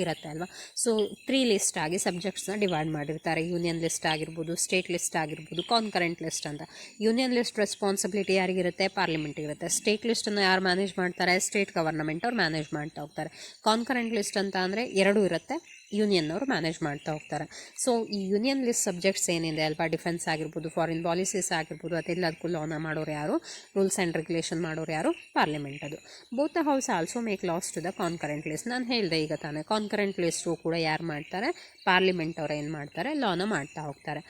ಇರುತ್ತೆ ಅಲ್ವಾ. ಸೊ 3 ಲಿಸ್ಟ್ ಆಗಿ ಸಬ್ಜೆಕ್ಟ್ಸ್ನ ಡಿವೈಡ್ ಮಾಡಿರ್ತಾರೆ. ಯೂನಿಯನ್ ಲಿಸ್ಟ್ ಆಗಿರ್ಬೋದು, ಸ್ಟೇಟ್ ಲಿಸ್ಟ್ ಆಗಿರ್ಬೋದು, ಕಾನ್ಕರೆಂಟ್ ಲಿಸ್ಟ್ ಅಂತ. ಯೂನಿಯನ್ ಲಿಸ್ಟ್ ರೆಸ್ಪಾನ್ಸಿಬಿಲಿಟಿ ಯಾರಿಗಿರುತ್ತೆ, ಪಾರ್ಲಿಮೆಂಟ್ ಇರುತ್ತೆ. ಸ್ಟೇಟ್ ಲಿಸ್ಟನ್ನು ಯಾರು ಮ್ಯಾನೇಜ್ ಮಾಡ್ತಾರೆ, ಸ್ಟೇಟ್ ಗವರ್ನಮೆಂಟ್ ಅವ್ರು ಮ್ಯಾನೇಜ್ ಮಾಡ್ತಾ ಹೋಗ್ತಾರೆ. ಕಾನ್ಕರೆಂಟ್ ಲಿಸ್ಟ್ ಅಂತ ಅಂದರೆ ಎರಡೂ ಇರುತ್ತೆ, ಯೂನಿಯನ್ ಅವರು ಮ್ಯಾನೇಜ್ ಮಾಡ್ತಾ ಹೋಗ್ತಾರೆ. ಸೊ ಈ ಯೂನಿಯನ್ ಲಿಸ್ಟ್ ಸಬ್ಜೆಕ್ಟ್ಸ್ ಏನಿದೆ ಅಲ್ವಾ, ಡಿಫೆನ್ಸ್ ಆಗಿರ್ಬೋದು, ಫಾರಿನ್ ಪಾಲಿಸೀಸ್ ಆಗಿರ್ಬೋದು, ಅದೆಲ್ಲದಕ್ಕೂ ಲಾನ ಮಾಡೋರು ಯಾರು, ರೂಲ್ಸ್ ಆ್ಯಂಡ್ ರೆಗ್ಯುಲೇಷನ್ ಮಾಡೋರು ಯಾರು, ಪಾರ್ಲಿಮೆಂಟ್. ಅದು both the house also make laws to the concurrent list. ನಾನು ಹೇಳಿದೆ ಈಗ ತಾನೇ, ಕಾನ್ಕರೆಂಟ್ ಲಿಸ್ಟು ಕೂಡ ಯಾರು ಮಾಡ್ತಾರೆ, ಪಾರ್ಲಿಮೆಂಟ್ ಅವರು ಏನು ಮಾಡ್ತಾರೆ, ಲಾನ ಮಾಡ್ತಾ ಹೋಗ್ತಾರೆ.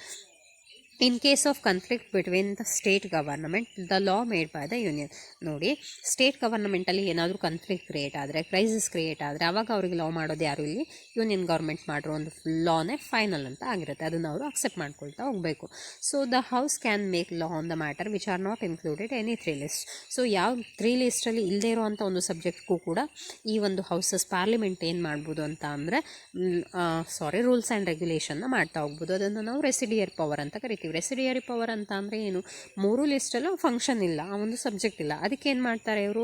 ಇನ್ case of conflict between the state government the law made by the union. ನೋಡಿ, ಸ್ಟೇಟ್ ಗವರ್ನಮೆಂಟಲ್ಲಿ ಏನಾದರೂ ಕಾನ್ಫ್ಲಿಕ್ಟ್ ಕ್ರಿಯೇಟ್ ಆದರೆ, ಕ್ರೈಸಿಸ್ ಕ್ರಿಯೇಟ್ ಆದರೆ, ಆವಾಗ ಅವ್ರಿಗೆ ಲಾ ಮಾಡೋದು ಯಾರು? ಇಲ್ಲಿ ಯೂನಿಯನ್ ಗೌರ್ಮೆಂಟ್ ಮಾಡಿರೋ ಒಂದು ಲಾನೇ ಫೈನಲ್ ಅಂತ ಆಗಿರುತ್ತೆ. ಅದನ್ನು ಅವರು ಅಕ್ಸೆಪ್ಟ್ ಮಾಡ್ಕೊಳ್ತಾ ಹೋಗಬೇಕು. So the house can make law on the matter which are not included any 3 list. So ಯಾವ 3 ಲಿಸ್ಟಲ್ಲಿ ಇಲ್ಲದೇ ಇರುವಂಥ ಒಂದು ಸಬ್ಜೆಕ್ಟ್ಗೂ ಕೂಡ ಈ ಒಂದು ಹೌಸಸ್ ಪಾರ್ಲಿಮೆಂಟ್ ಏನು ಮಾಡ್ಬೋದು ಅಂತ ಅಂದರೆ ರೂಲ್ಸ್ ಆ್ಯಂಡ್ ರೆಗ್ಯುಲೇಷನ್ನ ಮಾಡ್ತಾ ಹೋಗ್ಬೋದು. ಅದನ್ನು ನಾವು ರೆಸಿಡಿಯರ್ ಪವರ್ ಅಂತ ಕರಿತೀವಿ. ರೆಸಿಡಿಯರಿ ಪವರ್ ಅಂತ ಅಂದರೆ ಏನು? 3 ಲಿಸ್ಟಲ್ಲೂ ಫಂಕ್ಷನ್ ಇಲ್ಲ, ಆ ಒಂದು ಸಬ್ಜೆಕ್ಟ್ ಇಲ್ಲ, ಅದಕ್ಕೆ ಏನು ಮಾಡ್ತಾರೆ ಇವರು?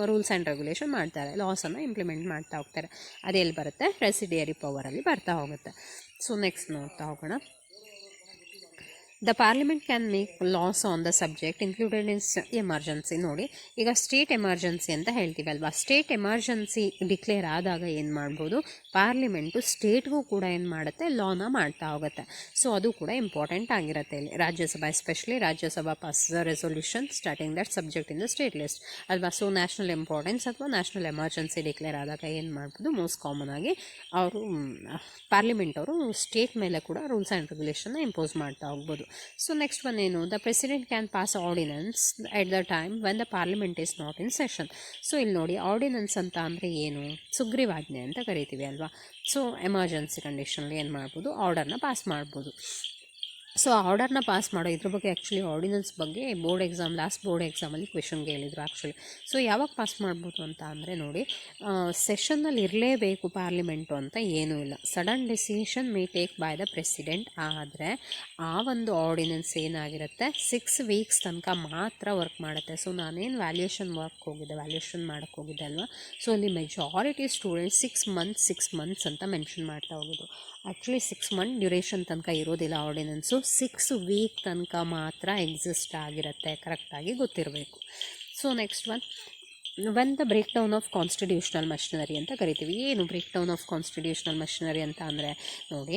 ರೂಲ್ಸ್ ಆ್ಯಂಡ್ ರೆಗ್ಯುಲೇಷನ್ ಮಾಡ್ತಾರೆ, ಲಾಸನ್ನು ಇಂಪ್ಲಿಮೆಂಟ್ ಮಾಡ್ತಾ ಹೋಗ್ತಾರೆ. ಅದೆಲ್ಲಿ ಬರುತ್ತೆ? ರೆಸಿಡಿಯರಿ ಪವರಲ್ಲಿ ಬರ್ತಾ ಹೋಗುತ್ತೆ. ಸೊ ನೆಕ್ಸ್ಟ್ ನೋಡ್ತಾ ಹೋಗೋಣ. The parliament can make loss on the subject included in emergency. ನೋಡಿ, ಈಗ ಸ್ಟೇಟ್ ಎಮರ್ಜೆನ್ಸಿ ಅಂತ ಹೇಳ್ತೀವಿ ಅಲ್ವಾ? ಸ್ಟೇಟ್ ಎಮರ್ಜೆನ್ಸಿ ಡಿಕ್ಲೇರ್ ಆದಾಗ ಏನು ಮಾಡ್ಬೋದು? ಪಾರ್ಲಿಮೆಂಟು ಸ್ಟೇಟ್ಗೂ ಕೂಡ ಏನು ಮಾಡುತ್ತೆ? ಲಾನ ಮಾಡ್ತಾ ಹೋಗುತ್ತೆ. ಸೊ ಅದು ಕೂಡ ಇಂಪಾರ್ಟೆಂಟ್ ಆಗಿರುತ್ತೆ ಇಲ್ಲಿ. Rajya Sabha, especially Rajya Sabha pass resolution starting that subject in the state list ಅಲ್ವಾ? ಸೊ ನ್ಯಾಷನಲ್ ಇಂಪಾರ್ಟೆನ್ಸ್ ಅಥವಾ ನ್ಯಾಷನಲ್ ಎಮರ್ಜೆನ್ಸಿ ಡಿಕ್ಲೇರ್ ಆದಾಗ ಏನು ಮಾಡ್ಬೋದು? ಮೋಸ್ಟ್ ಕಾಮನ್ ಆಗಿ ಅವರು ಪಾರ್ಲಿಮೆಂಟ್ ಅವರು ಸ್ಟೇಟ್ ಮೇಲೆ ಕೂಡ ರೂಲ್ಸ್ ಆ್ಯಂಡ್ ರೆಗ್ಯುಲೇಷನ್ನ ಇಂಪೋಸ್ ಮಾಡ್ತಾ ಹೋಗ್ಬೋದು. ಸೊ ನೆಕ್ಸ್ಟ್ ಒನ್ ಏನು? The president can pass ordinance at the time when the parliament is not in session. So ಇಲ್ಲಿ ನೋಡಿ, ಆರ್ಡಿನೆನ್ಸ್ ಅಂತ ಅಂದರೆ ಏನು? ಸುಗ್ರೀವಾಜ್ಞೆ ಅಂತ ಕರಿತೀವಿ ಅಲ್ವಾ? ಸೊ ಎಮರ್ಜೆನ್ಸಿ ಕಂಡೀಷನಲ್ಲಿ ಏನು ಮಾಡ್ಬೋದು? ಆರ್ಡರ್ನ ಪಾಸ್ ಮಾಡ್ಬೋದು. ಸೊ ಆರ್ಡರ್ನ ಪಾಸ್ ಮಾಡೋ ಇದ್ರ ಬಗ್ಗೆ ಆ್ಯಕ್ಚುಲಿ ಆರ್ಡಿನೆನ್ಸ್ ಬಗ್ಗೆ ಲಾಸ್ಟ್ ಬೋರ್ಡ್ ಎಕ್ಸಾಮಲ್ಲಿ ಕ್ವೆಶನ್ ಕೇಳಿದರು ಆ್ಯಕ್ಚುಲಿ. ಸೊ ಯಾವಾಗ ಪಾಸ್ ಮಾಡ್ಬೋದು ಅಂತ ಅಂದರೆ ನೋಡಿ, ಸೆಷನ್ನಲ್ಲಿ ಇರಲೇಬೇಕು ಪಾರ್ಲಿಮೆಂಟು ಅಂತ ಏನೂ ಇಲ್ಲ. Sudden decision may take by the president. ಆದರೆ ಆ ಒಂದು ಆರ್ಡಿನೆನ್ಸ್ ಏನಾಗಿರುತ್ತೆ? 6 ವೀಕ್ಸ್ ತನಕ ಮಾತ್ರ ವರ್ಕ್ ಮಾಡುತ್ತೆ. ಸೊ ನಾನೇನು ವ್ಯಾಲ್ಯೂಯೇಷನ್ ಮಾಡೋಕ್ಕೆ ಹೋಗಿದ್ದೆ ಅಲ್ವಾ? ಸೊ ಅಲ್ಲಿ ಮೆಜಾರಿಟಿ ಸ್ಟೂಡೆಂಟ್ಸ್ 6 ಮಂತ್ಸ್ ಅಂತ ಮೆನ್ಷನ್ ಮಾಡ್ತಾ ಹೋಗೋದು. ಆ್ಯಕ್ಚುಲಿ 6 ಮಂತ್ ಡ್ಯೂರೇಷನ್ ತನಕ ಇರೋದಿಲ್ಲ ಆರ್ಡಿನೆನ್ಸು, 6 ವೀಕ್ ತನಕ ಮಾತ್ರ ಎಕ್ಸಿಸ್ಟ್ ಆಗಿರುತ್ತೆ. ಕರೆಕ್ಟಾಗಿ ಗೊತ್ತಿರಬೇಕು. So next one, when the breakdown of constitutional machinery ಅಂತ ಕರಿತೀವಿ. ಏನು breakdown of constitutional machinery ಅಂತ ಅಂದರೆ ನೋಡಿ,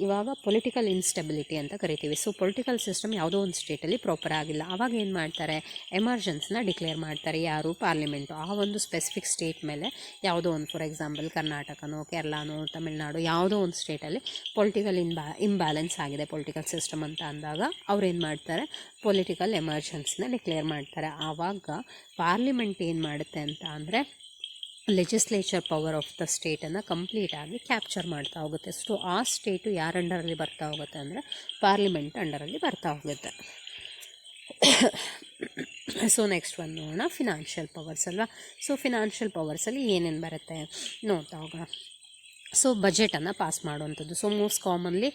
ಇವಾಗ ಪೊಲಿಟಿಕಲ್ ಇನ್ಸ್ಟೆಬಿಲಿಟಿ ಅಂತ ಕರಿತೀವಿ. ಸೊ ಪೊಲಿಟಿಕಲ್ ಸಿಸ್ಟಮ್ ಯಾವುದೋ ಒಂದು ಸ್ಟೇಟಲ್ಲಿ ಪ್ರಾಪರ್ ಆಗಿಲ್ಲ, ಆವಾಗ ಏನು ಮಾಡ್ತಾರೆ? ಎಮರ್ಜೆನ್ಸಿನ ಡಿಕ್ಲೇರ್ ಮಾಡ್ತಾರೆ. ಯಾರು? ಪಾರ್ಲಿಮೆಂಟು. ಆ ಒಂದು ಸ್ಪೆಸಿಫಿಕ್ ಸ್ಟೇಟ್ ಮೇಲೆ ಯಾವುದೋ ಒಂದು, ಫಾರ್ ಎಕ್ಸಾಂಪಲ್ ಕರ್ನಾಟಕನೋ, ಕೇರಳನೋ, ತಮಿಳ್ನಾಡು, ಯಾವುದೋ ಒಂದು ಸ್ಟೇಟಲ್ಲಿ ಪೊಲಿಟಿಕಲ್ ಇಂಬ್ಯಾಲೆನ್ಸ್ ಆಗಿದೆ ಪೊಲಿಟಿಕಲ್ ಸಿಸ್ಟಮ್ ಅಂತ ಅಂದಾಗ ಅವ್ರು ಏನು ಮಾಡ್ತಾರೆ? ಪೊಲಿಟಿಕಲ್ ಎಮರ್ಜೆನ್ಸಿನ ಡಿಕ್ಲೇರ್ ಮಾಡ್ತಾರೆ. ಆವಾಗ ಪಾರ್ಲಿಮೆಂಟ್ ಏನು ಮಾಡುತ್ತೆ ಅಂತ ಅಂದರೆ ಲೆಜಿಸ್ಲೇಚರ್ ಪವರ್ ಆಫ್ ದ ಸ್ಟೇಟನ್ನು ಕಂಪ್ಲೀಟಾಗಿ ಕ್ಯಾಪ್ಚರ್ ಮಾಡ್ತಾ ಹೋಗುತ್ತೆ. ಸೊ ಆ ಸ್ಟೇಟು ಯಾರ ಅಂಡರಲ್ಲಿ ಬರ್ತಾ ಹೋಗುತ್ತೆ ಅಂದರೆ ಪಾರ್ಲಿಮೆಂಟ್ ಅಂಡರಲ್ಲಿ ಬರ್ತಾ ಹೋಗುತ್ತೆ. ಸೊ ನೆಕ್ಸ್ಟ್ ಒಂದು ನೋಡೋಣ, ಫಿನಾನ್ಷಿಯಲ್ ಪವರ್ಸ್ ಅಲ್ವಾ? ಸೊ ಫಿನಾನ್ಷಿಯಲ್ ಪವರ್ಸಲ್ಲಿ ಏನೇನು ಬರುತ್ತೆ ನೋಡ್ತಾ ಹೋಗೋಣ. ಸೊ ಬಜೆಟನ್ನು ಪಾಸ್ ಮಾಡುವಂಥದ್ದು. So most commonly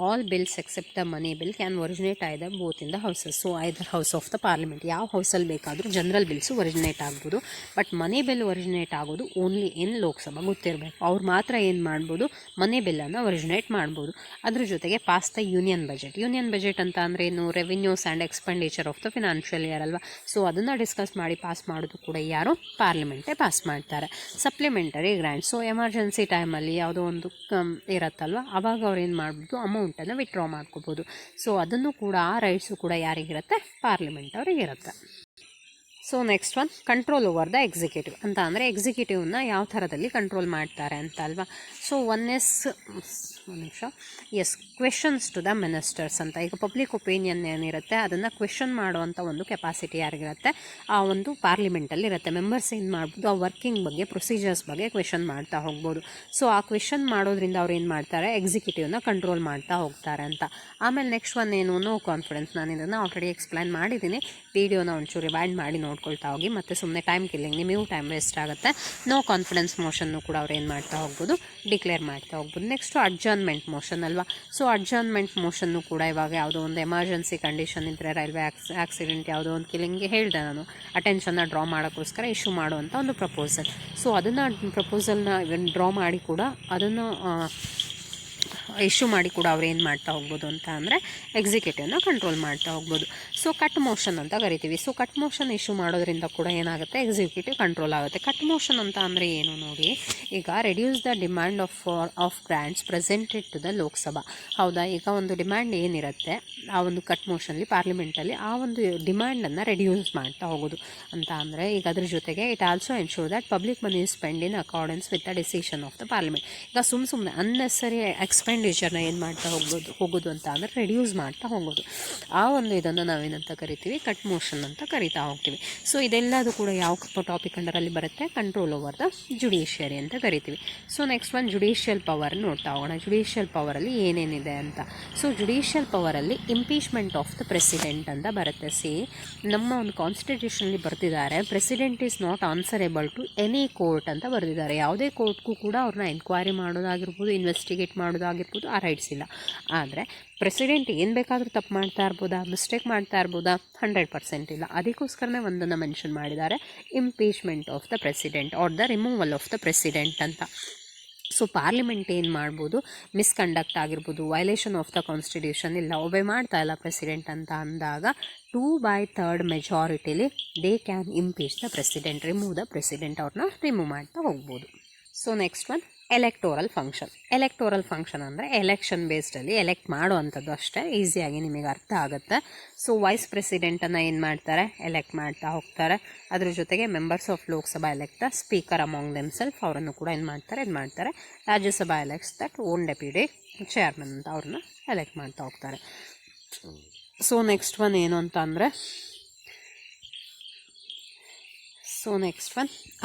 all bills except the money bill can originate either both in the houses. So either house of the parliament, ಯಾವ ಹೌಸಲ್ಲಿ ಬೇಕಾದರೂ ಜನರಲ್ ಬಿಲ್ಸು ಒರಿಜಿನೇಟ್ ಆಗ್ಬೋದು. ಬಟ್ ಮನಿ ಬಿಲ್ ಒರಿಜಿನೇಟ್ ಆಗೋದು only in Lok Sabha, ಗೊತ್ತಿರಬೇಕು. ಅವ್ರು ಮಾತ್ರ ಏನು ಮಾಡ್ಬೋದು? ಮನಿ ಬಿಲ್ಲನ್ನು ಒರಿಜಿನೇಟ್ ಮಾಡ್ಬೋದು. ಅದ್ರ ಜೊತೆಗೆ ಪಾಸ್ ದ ಯೂನಿಯನ್ ಬಜೆಟ್ ಅಂತ ಅಂದರೆ ಏನು? Revenues and expenditure of the financial year ಅಲ್ವಾ? ಸೊ ಅದನ್ನು ಡಿಸ್ಕಸ್ ಮಾಡಿ ಪಾಸ್ ಮಾಡೋದು ಕೂಡ ಯಾರು? ಪಾರ್ಲಿಮೆಂಟೇ ಪಾಸ್ ಮಾಡ್ತಾರೆ. ಸಪ್ಲಿಮೆಂಟರಿ ಗ್ರ್ಯಾಂಟ್, ಸೊ ಎಮರ್ಜೆನ್ಸಿ ಟೈಮಲ್ಲಿ ಯಾವುದೋ ಒಂದು ಇರುತ್ತಲ್ವ, ಆವಾಗ ಅವ್ರು ಏನು ಮಾಡ್ಬೋದು? ಅಮೌಂಟನ್ನು ವಿತ್ಡ್ರಾ ಮಾಡ್ಕೋಬೋದು. ಸೊ ಅದನ್ನು ಕೂಡ, ಆ ರೈಟ್ಸು ಕೂಡ ಯಾರಿಗಿರುತ್ತೆ? ಪಾರ್ಲಿಮೆಂಟ್ ಅವರಿಗಿರುತ್ತೆ. So next one, control over the executive ಅಂತ ಅಂದರೆ ಎಕ್ಸಿಕ್ಯೂಟಿವ್ನ ಯಾವ ಥರದಲ್ಲಿ ಕಂಟ್ರೋಲ್ ಮಾಡ್ತಾರೆ ಅಂತ ಅಲ್ವಾ? So questions to the ministers ಅಂತ. ಈಗ ಪಬ್ಲಿಕ್ ಒಪಿನಿಯನ್ ಏನಿರುತ್ತೆ ಅದನ್ನು ಕ್ವೆಶನ್ ಮಾಡುವಂಥ ಒಂದು ಕೆಪಾಸಿಟಿ ಯಾರಿಗಿರುತ್ತೆ? ಆ ಒಂದು ಪಾರ್ಲಿಮೆಂಟಲ್ಲಿ ಇರುತ್ತೆ. ಮೆಂಬರ್ಸ್ ಏನು ಮಾಡ್ಬೋದು? ಆ ವರ್ಕಿಂಗ್ ಬಗ್ಗೆ, ಪ್ರೊಸೀಜರ್ಸ್ ಬಗ್ಗೆ ಕ್ವೆಶನ್ ಮಾಡ್ತಾ ಹೋಗ್ಬೋದು. ಸೊ ಆ ಕ್ವೆಶನ್ ಮಾಡೋದ್ರಿಂದ ಅವ್ರು ಏನು ಮಾಡ್ತಾರೆ? ಎಕ್ಸಿಕ್ಯೂಟಿವ್ನ ಕಂಟ್ರೋಲ್ ಮಾಡ್ತಾ ಹೋಗ್ತಾರೆ ಅಂತ. ಆಮೇಲೆ ನೆಕ್ಸ್ಟ್ ಒನ್ ಏನು? No confidence. ನಾನು ಇದನ್ನು ಆಲ್ರೆಡಿ ಎಕ್ಸ್ಪ್ಲೈನ್ ಮಾಡಿದ್ದೀನಿ. ವೀಡಿಯೋನ ಒಂಚೂರು ರಿವೈಂಡ್ ಮಾಡಿ ನೋಡ್ಕೊಳ್ತಾ ಹೋಗಿ, ಮತ್ತು ಸುಮ್ಮನೆ ಟೈಮ್ ಕಿಲ್ಲಿಂಗ್, ನಿಮಗೂ ಟೈಮ್ ವೇಸ್ಟ್ ಆಗುತ್ತೆ. ನೋ ಕಾನ್ಫಿಡೆನ್ಸ್ ಮೋಷನ್ನು ಕೂಡ ಅವ್ರು ಏನು ಮಾಡ್ತಾ ಹೋಗ್ಬೋದು? ಡಿಕ್ಲೇರ್ ಮಾಡ್ತಾ ಹೋಗ್ಬೋದು. ನೆಕ್ಸ್ಟು ಅಡ್ಜರ್ನ್ಮೆಂಟ್ ಮೋಷನ್ ಅಲ್ವಾ? ಸೊ ಅಡ್ಜರ್ನ್ಮೆಂಟ್ ಮೋಷನ್ನು ಕೂಡ ಇವಾಗ ಯಾವುದೋ ಒಂದು ಎಮರ್ಜೆನ್ಸಿ ಕಂಡೀಷನ್ ಇದ್ದರೆ, ರೈಲ್ವೆ ಆಕ್ಸಿಡೆಂಟ್, ಯಾವುದೋ ಒಂದು ಕಿಲ್ಲಿಂಗ್ಗೆ ಹೇಳಿದೆ ನಾನು, ಅಟೆನ್ಷನ್ನ ಡ್ರಾ ಮಾಡೋಕ್ಕೋಸ್ಕರ ಇಶ್ಯೂ ಮಾಡುವಂಥ ಒಂದು ಪ್ರಪೋಸಲ್. ಸೊ ಅದನ್ನು ಪ್ರಪೋಸಲ್ನ ಡ್ರಾ ಮಾಡಿ ಕೂಡ ಅದನ್ನು ಇಶ್ಯೂ ಮಾಡಿ ಕೂಡ ಅವ್ರು ಏನು ಮಾಡ್ತಾ ಹೋಗ್ಬೋದು ಅಂತ ಅಂದರೆ ಎಕ್ಸಿಕ್ಯೂಟಿವ್ನ ಕಂಟ್ರೋಲ್ ಮಾಡ್ತಾ ಹೋಗ್ಬೋದು. ಸೊ ಕಟ್ ಮೋಷನ್ ಅಂತ ಕರಿತೀವಿ. ಸೊ ಕಟ್ ಮೋಷನ್ ಇಶ್ಯೂ ಮಾಡೋದ್ರಿಂದ ಕೂಡ ಏನಾಗುತ್ತೆ? ಎಕ್ಸಿಕ್ಯೂಟಿವ್ ಕಂಟ್ರೋಲ್ ಆಗುತ್ತೆ. ಕಟ್ ಮೋಷನ್ ಅಂತ ಅಂದರೆ ಏನು ನೋಡಿ, ಈಗ reduce the demand of grants presented to the Lok Sabha. ಹೌದಾ? ಈಗ ಒಂದು ಡಿಮ್ಯಾಂಡ್ ಏನಿರುತ್ತೆ ಆ ಒಂದು ಕಟ್ ಮೋಷನಲ್ಲಿ ಪಾರ್ಲಿಮೆಂಟಲ್ಲಿ ಆ ಒಂದು ಡಿಮ್ಯಾಂಡನ್ನು ರೆಡ್ಯೂಸ್ ಮಾಡ್ತಾ ಹೋಗೋದು ಅಂತ ಅಂದರೆ, ಈಗ ಅದ್ರ ಜೊತೆಗೆ it also ensure that public money spend in accordance with the decision of the parliament. ಈಗ ಸುಮ್ಮನೆ ಅನ್ನೆಸರಿ ಎಕ್ಸ್ಪೆಂಡ್ ಎಕ್ಸ್ಪೆಂಡಿಚರ್ನ ಏನು ಮಾಡ್ತಾ ಹೋಗೋದು ಅಂತ ಅಂದರೆ ರೆಡ್ಯೂಸ್ ಮಾಡ್ತಾ ಹೋಗೋದು. ಆ ಒಂದು ಇದನ್ನು ನಾವೇನಂತ ಕರಿತೀವಿ, ಕಟ್ ಮೋಷನ್ ಅಂತ ಕರಿತಾ ಹೋಗ್ತೀವಿ. ಸೊ ಇದೆಲ್ಲದು ಕೂಡ ಯಾವ ಟಾಪಿಕ್ ಅಂಡರಲ್ಲಿ ಬರುತ್ತೆ, ಕಂಟ್ರೋಲ್ ಓವರ್ ದ ಜುಡಿಷಿಯರಿ ಅಂತ ಕರಿತೀವಿ. ಸೊ ನೆಕ್ಸ್ಟ್ ಒಂದು ಜುಡಿಷಿಯಲ್ ಪವರ್ ನೋಡ್ತಾ ಹೋಗೋಣ. ಜುಡಿಷಿಯಲ್ ಪವರಲ್ಲಿ ಏನೇನಿದೆ ಅಂತ. ಸೊ ಜುಡಿಷಿಯಲ್ ಪವರಲ್ಲಿ ಇಂಪೀಚ್ಮೆಂಟ್ ಆಫ್ ದ ಪ್ರೆಸಿಡೆಂಟ್ ಅಂತ ಬರುತ್ತೆ. ನಮ್ಮ ಒಂದು ಕಾನ್ಸ್ಟಿಟ್ಯೂಷನಲ್ಲಿ ಬರ್ತಿದ್ದಾರೆ, president is not answerable to any court ಅಂತ ಬರೆದಿದ್ದಾರೆ. ಯಾವುದೇ ಕೋರ್ಟ್ಗೂ ಕೂಡ ಅವ್ರನ್ನ ಎನ್ಕ್ವೈರಿ ಮಾಡೋದಾಗಿರ್ಬೋದು, ಇನ್ವೆಸ್ಟಿಗೇಟ್ ಮಾಡೋದಾಗಿರ್ಬೋದು ಆ ರೈಟ್ಸ್ ಇಲ್ಲ. ಆದರೆ ಪ್ರೆಸಿಡೆಂಟ್ ಏನು ಬೇಕಾದರೂ ತಪ್ಪು ಮಾಡ್ತಾ ಇರ್ಬೋದಾ, ಮಿಸ್ಟೇಕ್ ಮಾಡ್ತಾ ಇರ್ಬೋದಾ, 100% ಇಲ್ಲ. ಅದಕ್ಕೋಸ್ಕರನೇ ಒಂದನ್ನು ಮೆನ್ಷನ್ ಮಾಡಿದ್ದಾರೆ, impeachment of the president are the removal of the president ಅಂತ. ಸೊ ಪಾರ್ಲಿಮೆಂಟ್ ಏನು ಮಾಡ್ಬೋದು, ಮಿಸ್ಕಂಡಕ್ಟ್ ಆಗಿರ್ಬೋದು, ವೈಲೇಷನ್ ಆಫ್ ದ ಕಾನ್ಸ್ಟಿಟ್ಯೂಷನ್ ಇಲ್ಲ, ಒಬೆ ಮಾಡ್ತಾ ಇಲ್ಲ ಪ್ರೆಸಿಡೆಂಟ್ ಅಂತ ಅಂದಾಗ 2/3 ಮೆಜಾರಿಟಿಲಿ they can impeach the president, remove the president, ಅವ್ರನ್ನ ರಿಮೂವ್ ಮಾಡ್ತಾ ಹೋಗ್ಬೋದು. So next one electoral function. Electoral function ಅಂದರೆ ಎಲೆಕ್ಷನ್ ಬೇಸ್ಡಲ್ಲಿ ಎಲೆಕ್ಟ್ ಮಾಡುವಂಥದ್ದು ಅಷ್ಟೇ, ಈಸಿಯಾಗಿ ನಿಮಗೆ ಅರ್ಥ ಆಗುತ್ತೆ. ಸೊ ವೈಸ್ ಪ್ರೆಸಿಡೆಂಟನ್ನು ಏನು ಮಾಡ್ತಾರೆ, ಎಲೆಕ್ಟ್ ಮಾಡ್ತಾ ಹೋಗ್ತಾರೆ. ಅದ್ರ ಜೊತೆಗೆ members of Lok Sabha elect speaker among themselves, ಅವರನ್ನು ಕೂಡ ಏನು ಮಾಡ್ತಾರೆ. Rajya Sabha elects that own deputy chairman ಅಂತ ಅವ್ರನ್ನ ಎಲೆಕ್ಟ್ ಮಾಡ್ತಾ ಹೋಗ್ತಾರೆ. ಸೊ ನೆಕ್ಸ್ಟ್ ಒನ್ ಏನು ಅಂತ ಅಂದರೆ,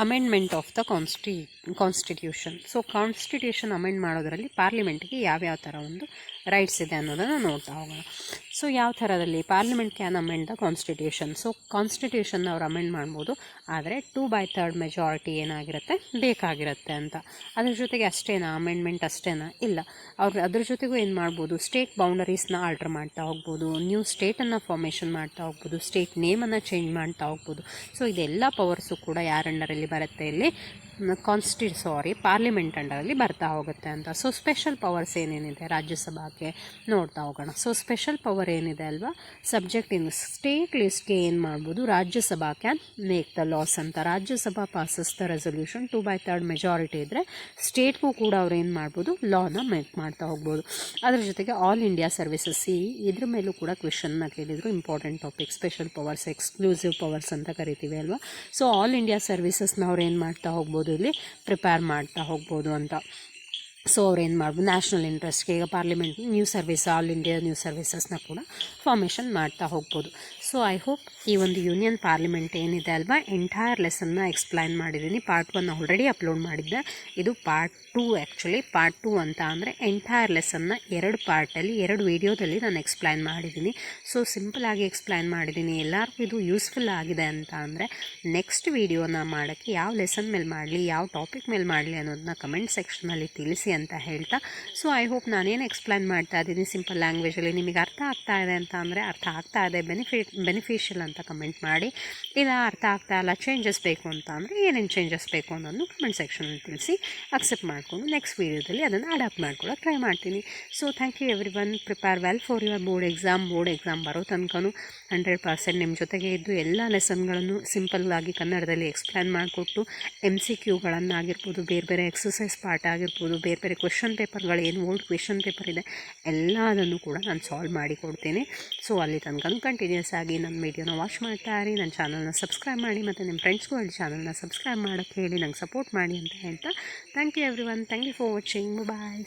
amendment of the constitution. So constitution amend ಮಾಡೋದರಲ್ಲಿ ಪಾರ್ಲಿಮೆಂಟ್ಗೆ ಯಾವ್ಯಾವ ಥರ ಒಂದು ರೈಟ್ಸ್ ಇದೆ ಅನ್ನೋದನ್ನು ನೋಡ್ತಾ ಹೋಗೋಣ. ಸೊ ಯಾವ ಥರದಲ್ಲಿ parliament can amend the constitution. So ಕಾನ್ಸ್ಟಿಟ್ಯೂಷನ್ನ ಅವ್ರು ಅಮೆಂಡ್ ಮಾಡ್ಬೋದು, ಆದರೆ 2/3 ಮೆಜಾರಿಟಿ ಏನಾಗಿರುತ್ತೆ, ಬೇಕಾಗಿರುತ್ತೆ ಅಂತ. ಅದ್ರ ಜೊತೆಗೆ ಅಷ್ಟೇನಾ ಅಮೆಂಡ್ಮೆಂಟ್, ಅಷ್ಟೇನಾ ಇಲ್ಲ, ಅವ್ರು ಅದ್ರ ಜೊತೆಗೂ ಏನು ಮಾಡ್ಬೋದು, ಸ್ಟೇಟ್ ಬೌಂಡರೀಸ್ನ ಆಲ್ಟ್ರ್ ಮಾಡ್ತಾ ಹೋಗ್ಬೋದು, ನ್ಯೂ ಸ್ಟೇಟನ್ನು ಫಾರ್ಮೇಷನ್ ಮಾಡ್ತಾ ಹೋಗ್ಬೋದು, ಸ್ಟೇಟ್ ನೇಮನ್ನು ಚೇಂಜ್ ಮಾಡ್ತಾ ಹೋಗ್ಬೋದು. ಸೊ ಇದೆಲ್ಲ ಪವರ್ಸು ಕೂಡ ಯಾರ ಅಂಡರಲ್ಲಿ ಬರುತ್ತೆ, ಇಲ್ಲಿ ಪಾರ್ಲಿಮೆಂಟ್ ಅಂಡರಲ್ಲಿ ಬರ್ತಾ ಹೋಗುತ್ತೆ ಅಂತ. ಸೊ ಸ್ಪೆಷಲ್ ಪವರ್ಸ್ ಏನೇನಿದೆ ರಾಜ್ಯಸಭಾಕ್ಕೆ ನೋಡ್ತಾ ಹೋಗೋಣ. ಸೊ ಸ್ಪೆಷಲ್ ಪವರ್ ಏನಿದೆ ಅಲ್ವಾ, ಸಬ್ಜೆಕ್ಟ್ ಇನ್ ಸ್ಟೇಟ್ ಲಿಸ್ಟ್ಗೆ ಏನು ಮಾಡ್ಬೋದು, Rajya Sabha can make the laws ಅಂತ. Rajya Sabha passes the resolution 2/3 majority ಇದ್ದರೆ ಸ್ಟೇಟ್ಗೂ ಕೂಡ ಅವ್ರು ಏನು ಮಾಡ್ಬೋದು, ಲಾನ ಮೇಕ್ ಮಾಡ್ತಾ ಹೋಗ್ಬೋದು. ಅದ್ರ ಜೊತೆಗೆ ಆಲ್ ಇಂಡಿಯಾ ಸರ್ವಿಸಸ್, ಇದ್ರ ಮೇಲೂ ಕೂಡ ಕ್ವೆಶನ್ನ ಕೇಳಿದ್ರು, important topic. Special powers, exclusive powers ಅಂತ ಕರಿತೀವಿ ಅಲ್ವಾ. ಸೊ ಆಲ್ ಇಂಡಿಯಾ ಸರ್ವಿಸಸ್ನ ಅವ್ರು ಏನು ಮಾಡ್ತಾ ಹೋಗ್ಬೋದು, ಇಲ್ಲಿ ಪ್ರಿಪೇರ್ ಮಾಡ್ತಾ ಹೋಗ್ಬೋದು ಅಂತ. ಸೊ ಅವ್ರು ಏನು ಮಾಡ್ಬೋದು, ನ್ಯಾಷನಲ್ ಇಂಟ್ರೆಸ್ಟ್ಗೆ ಈಗ parliament new service, all India new ಸರ್ವಿಸಸ್ನ ಕೂಡ ಫಾರ್ಮೇಷನ್ ಮಾಡ್ತಾ ಹೋಗ್ಬೋದು. ಸೊ ಐ ಹೋಪ್ ಈ ಒಂದು ಯೂನಿಯನ್ ಪಾರ್ಲಿಮೆಂಟ್ ಏನಿದೆ ಅಲ್ವಾ, ಎಂಟೈರ್ ಲೆಸನ್ನ ಎಕ್ಸ್ಪ್ಲೈನ್ ಮಾಡಿದ್ದೀನಿ. ಪಾರ್ಟ್ 1 ಆಲ್ರೆಡಿ ಅಪ್ಲೋಡ್ ಮಾಡಿದ್ದೆ, ಇದು ಪಾರ್ಟ್ 2. ಆ್ಯಕ್ಚುಲಿ ಪಾರ್ಟ್ 2 ಅಂತ ಅಂದರೆ ಎಂಟೈರ್ ಲೆಸನ್ನ 2 ಪಾರ್ಟಲ್ಲಿ 2 ವೀಡಿಯೋದಲ್ಲಿ ನಾನು ಎಕ್ಸ್ಪ್ಲೈನ್ ಮಾಡಿದ್ದೀನಿ. ಸೊ ಸಿಂಪಲಾಗಿ ಎಕ್ಸ್ಪ್ಲೈನ್ ಮಾಡಿದ್ದೀನಿ. ಎಲ್ಲರಿಗೂ ಇದು ಯೂಸ್ಫುಲ್ ಆಗಿದೆ ಅಂತ ಅಂದರೆ ನೆಕ್ಸ್ಟ್ ವೀಡಿಯೋನ ಮಾಡೋಕ್ಕೆ ಯಾವ ಲೆಸನ್ ಮೇಲೆ ಮಾಡಲಿ, ಯಾವ ಟಾಪಿಕ್ ಮೇಲೆ ಮಾಡಲಿ ಅನ್ನೋದನ್ನ ಕಮೆಂಟ್ ಸೆಕ್ಷನಲ್ಲಿ ತಿಳಿಸಿ ಅಂತ ಹೇಳ್ತಾ, ಸೊ ಐ ಹೋಪ್ ನಾನೇನು ಎಕ್ಸ್ಪ್ಲೈನ್ ಮಾಡ್ತಾ ಇದ್ದೀನಿ ಸಿಂಪಲ್ ಲ್ಯಾಂಗ್ವೇಜಲ್ಲಿ ನಿಮಗೆ ಅರ್ಥ ಆಗ್ತಾ ಇದೆ ಅಂತ ಅಂದರೆ, ಅರ್ಥ ಆಗ್ತಾ ಇದೆ, ಬೆನಿಫಿಷಿಯಲ್ ಅಂತ ಕಮೆಂಟ್ ಮಾಡಿ. ಇಲ್ಲ ಅರ್ಥ ಆಗ್ತಾ ಇಲ್ಲ, ಚೇಂಜಸ್ ಬೇಕು ಅಂತ ಅಂದರೆ ಏನೇನು ಚೇಂಜಸ್ ಬೇಕು ಅನ್ನೋದನ್ನು ಕಮೆಂಟ್ ಸೆಕ್ಷನಲ್ಲಿ ತಿಳಿಸಿ ಅಕ್ಸೆಪ್ಟ್ ಮಾಡಿಕೊಂಡು ನೆಕ್ಸ್ಟ್ ವೀಡಿಯೋದಲ್ಲಿ ಅದನ್ನು ಅಡಾಪ್ಟ್ ಮಾಡ್ಕೊಳ್ಳೋಕೆ ಟ್ರೈ ಮಾಡ್ತೀನಿ. So thank you every one. Prepare well for your board exam ಬರೋ ತನಕನೂ 100% ನಿಮ್ಮ ಜೊತೆಗೆ ಇದ್ದು ಎಲ್ಲ ಲೆಸನ್ಗಳನ್ನು ಸಿಂಪಲ್ಲಾಗಿ ಕನ್ನಡದಲ್ಲಿ ಎಕ್ಸ್ಪ್ಲೈನ್ ಮಾಡಿಕೊಟ್ಟು MCQಗಳನ್ನಾಗಿರ್ಬೋದು, ಬೇರೆ ಬೇರೆ ಎಕ್ಸಸೈಸ್ ಪಾರ್ಟ್ ಆಗಿರ್ಬೋದು, ಬೇರೆ ಬೇರೆ ಕ್ವೆಶನ್ ಪೇಪರ್ಗಳು ಏನು ಓಲ್ಡ್ ಕ್ವೆಶನ್ ಪೇಪರ್ ಇದೆ ಎಲ್ಲದನ್ನು ಕೂಡ ನಾನು ಸಾಲ್ವ್ ಮಾಡಿ ಕೊಡ್ತೀನಿ. ಸೊ ಅಲ್ಲಿ ತನಕ ಕಂಟಿನ್ಯೂಸ್ ಆಗಿ ನನ್ನ ವೀಡಿಯೋನ ವಾಚ್ ಮಾಡ್ತಾ ಇರಿ, ನನ್ನ ಚಾನಲ್ನ ಸಬ್ಸ್ಕ್ರೈಬ್ ಮಾಡಿ, ಮತ್ತು ನಿಮ್ಮ ಫ್ರೆಂಡ್ಸ್ಗೂ ಅಲ್ಲಿ ಚಾನಲ್ನ ಸಬ್ಸ್ಕ್ರೈಬ್ ಮಾಡೋಕ್ಕೆ ಹೇಳಿ ನಂಗೆ ಸಪೋರ್ಟ್ ಮಾಡಿ ಅಂತ ಹೇಳ್ತಾ, thank you every one. Thank you for watching. Bye.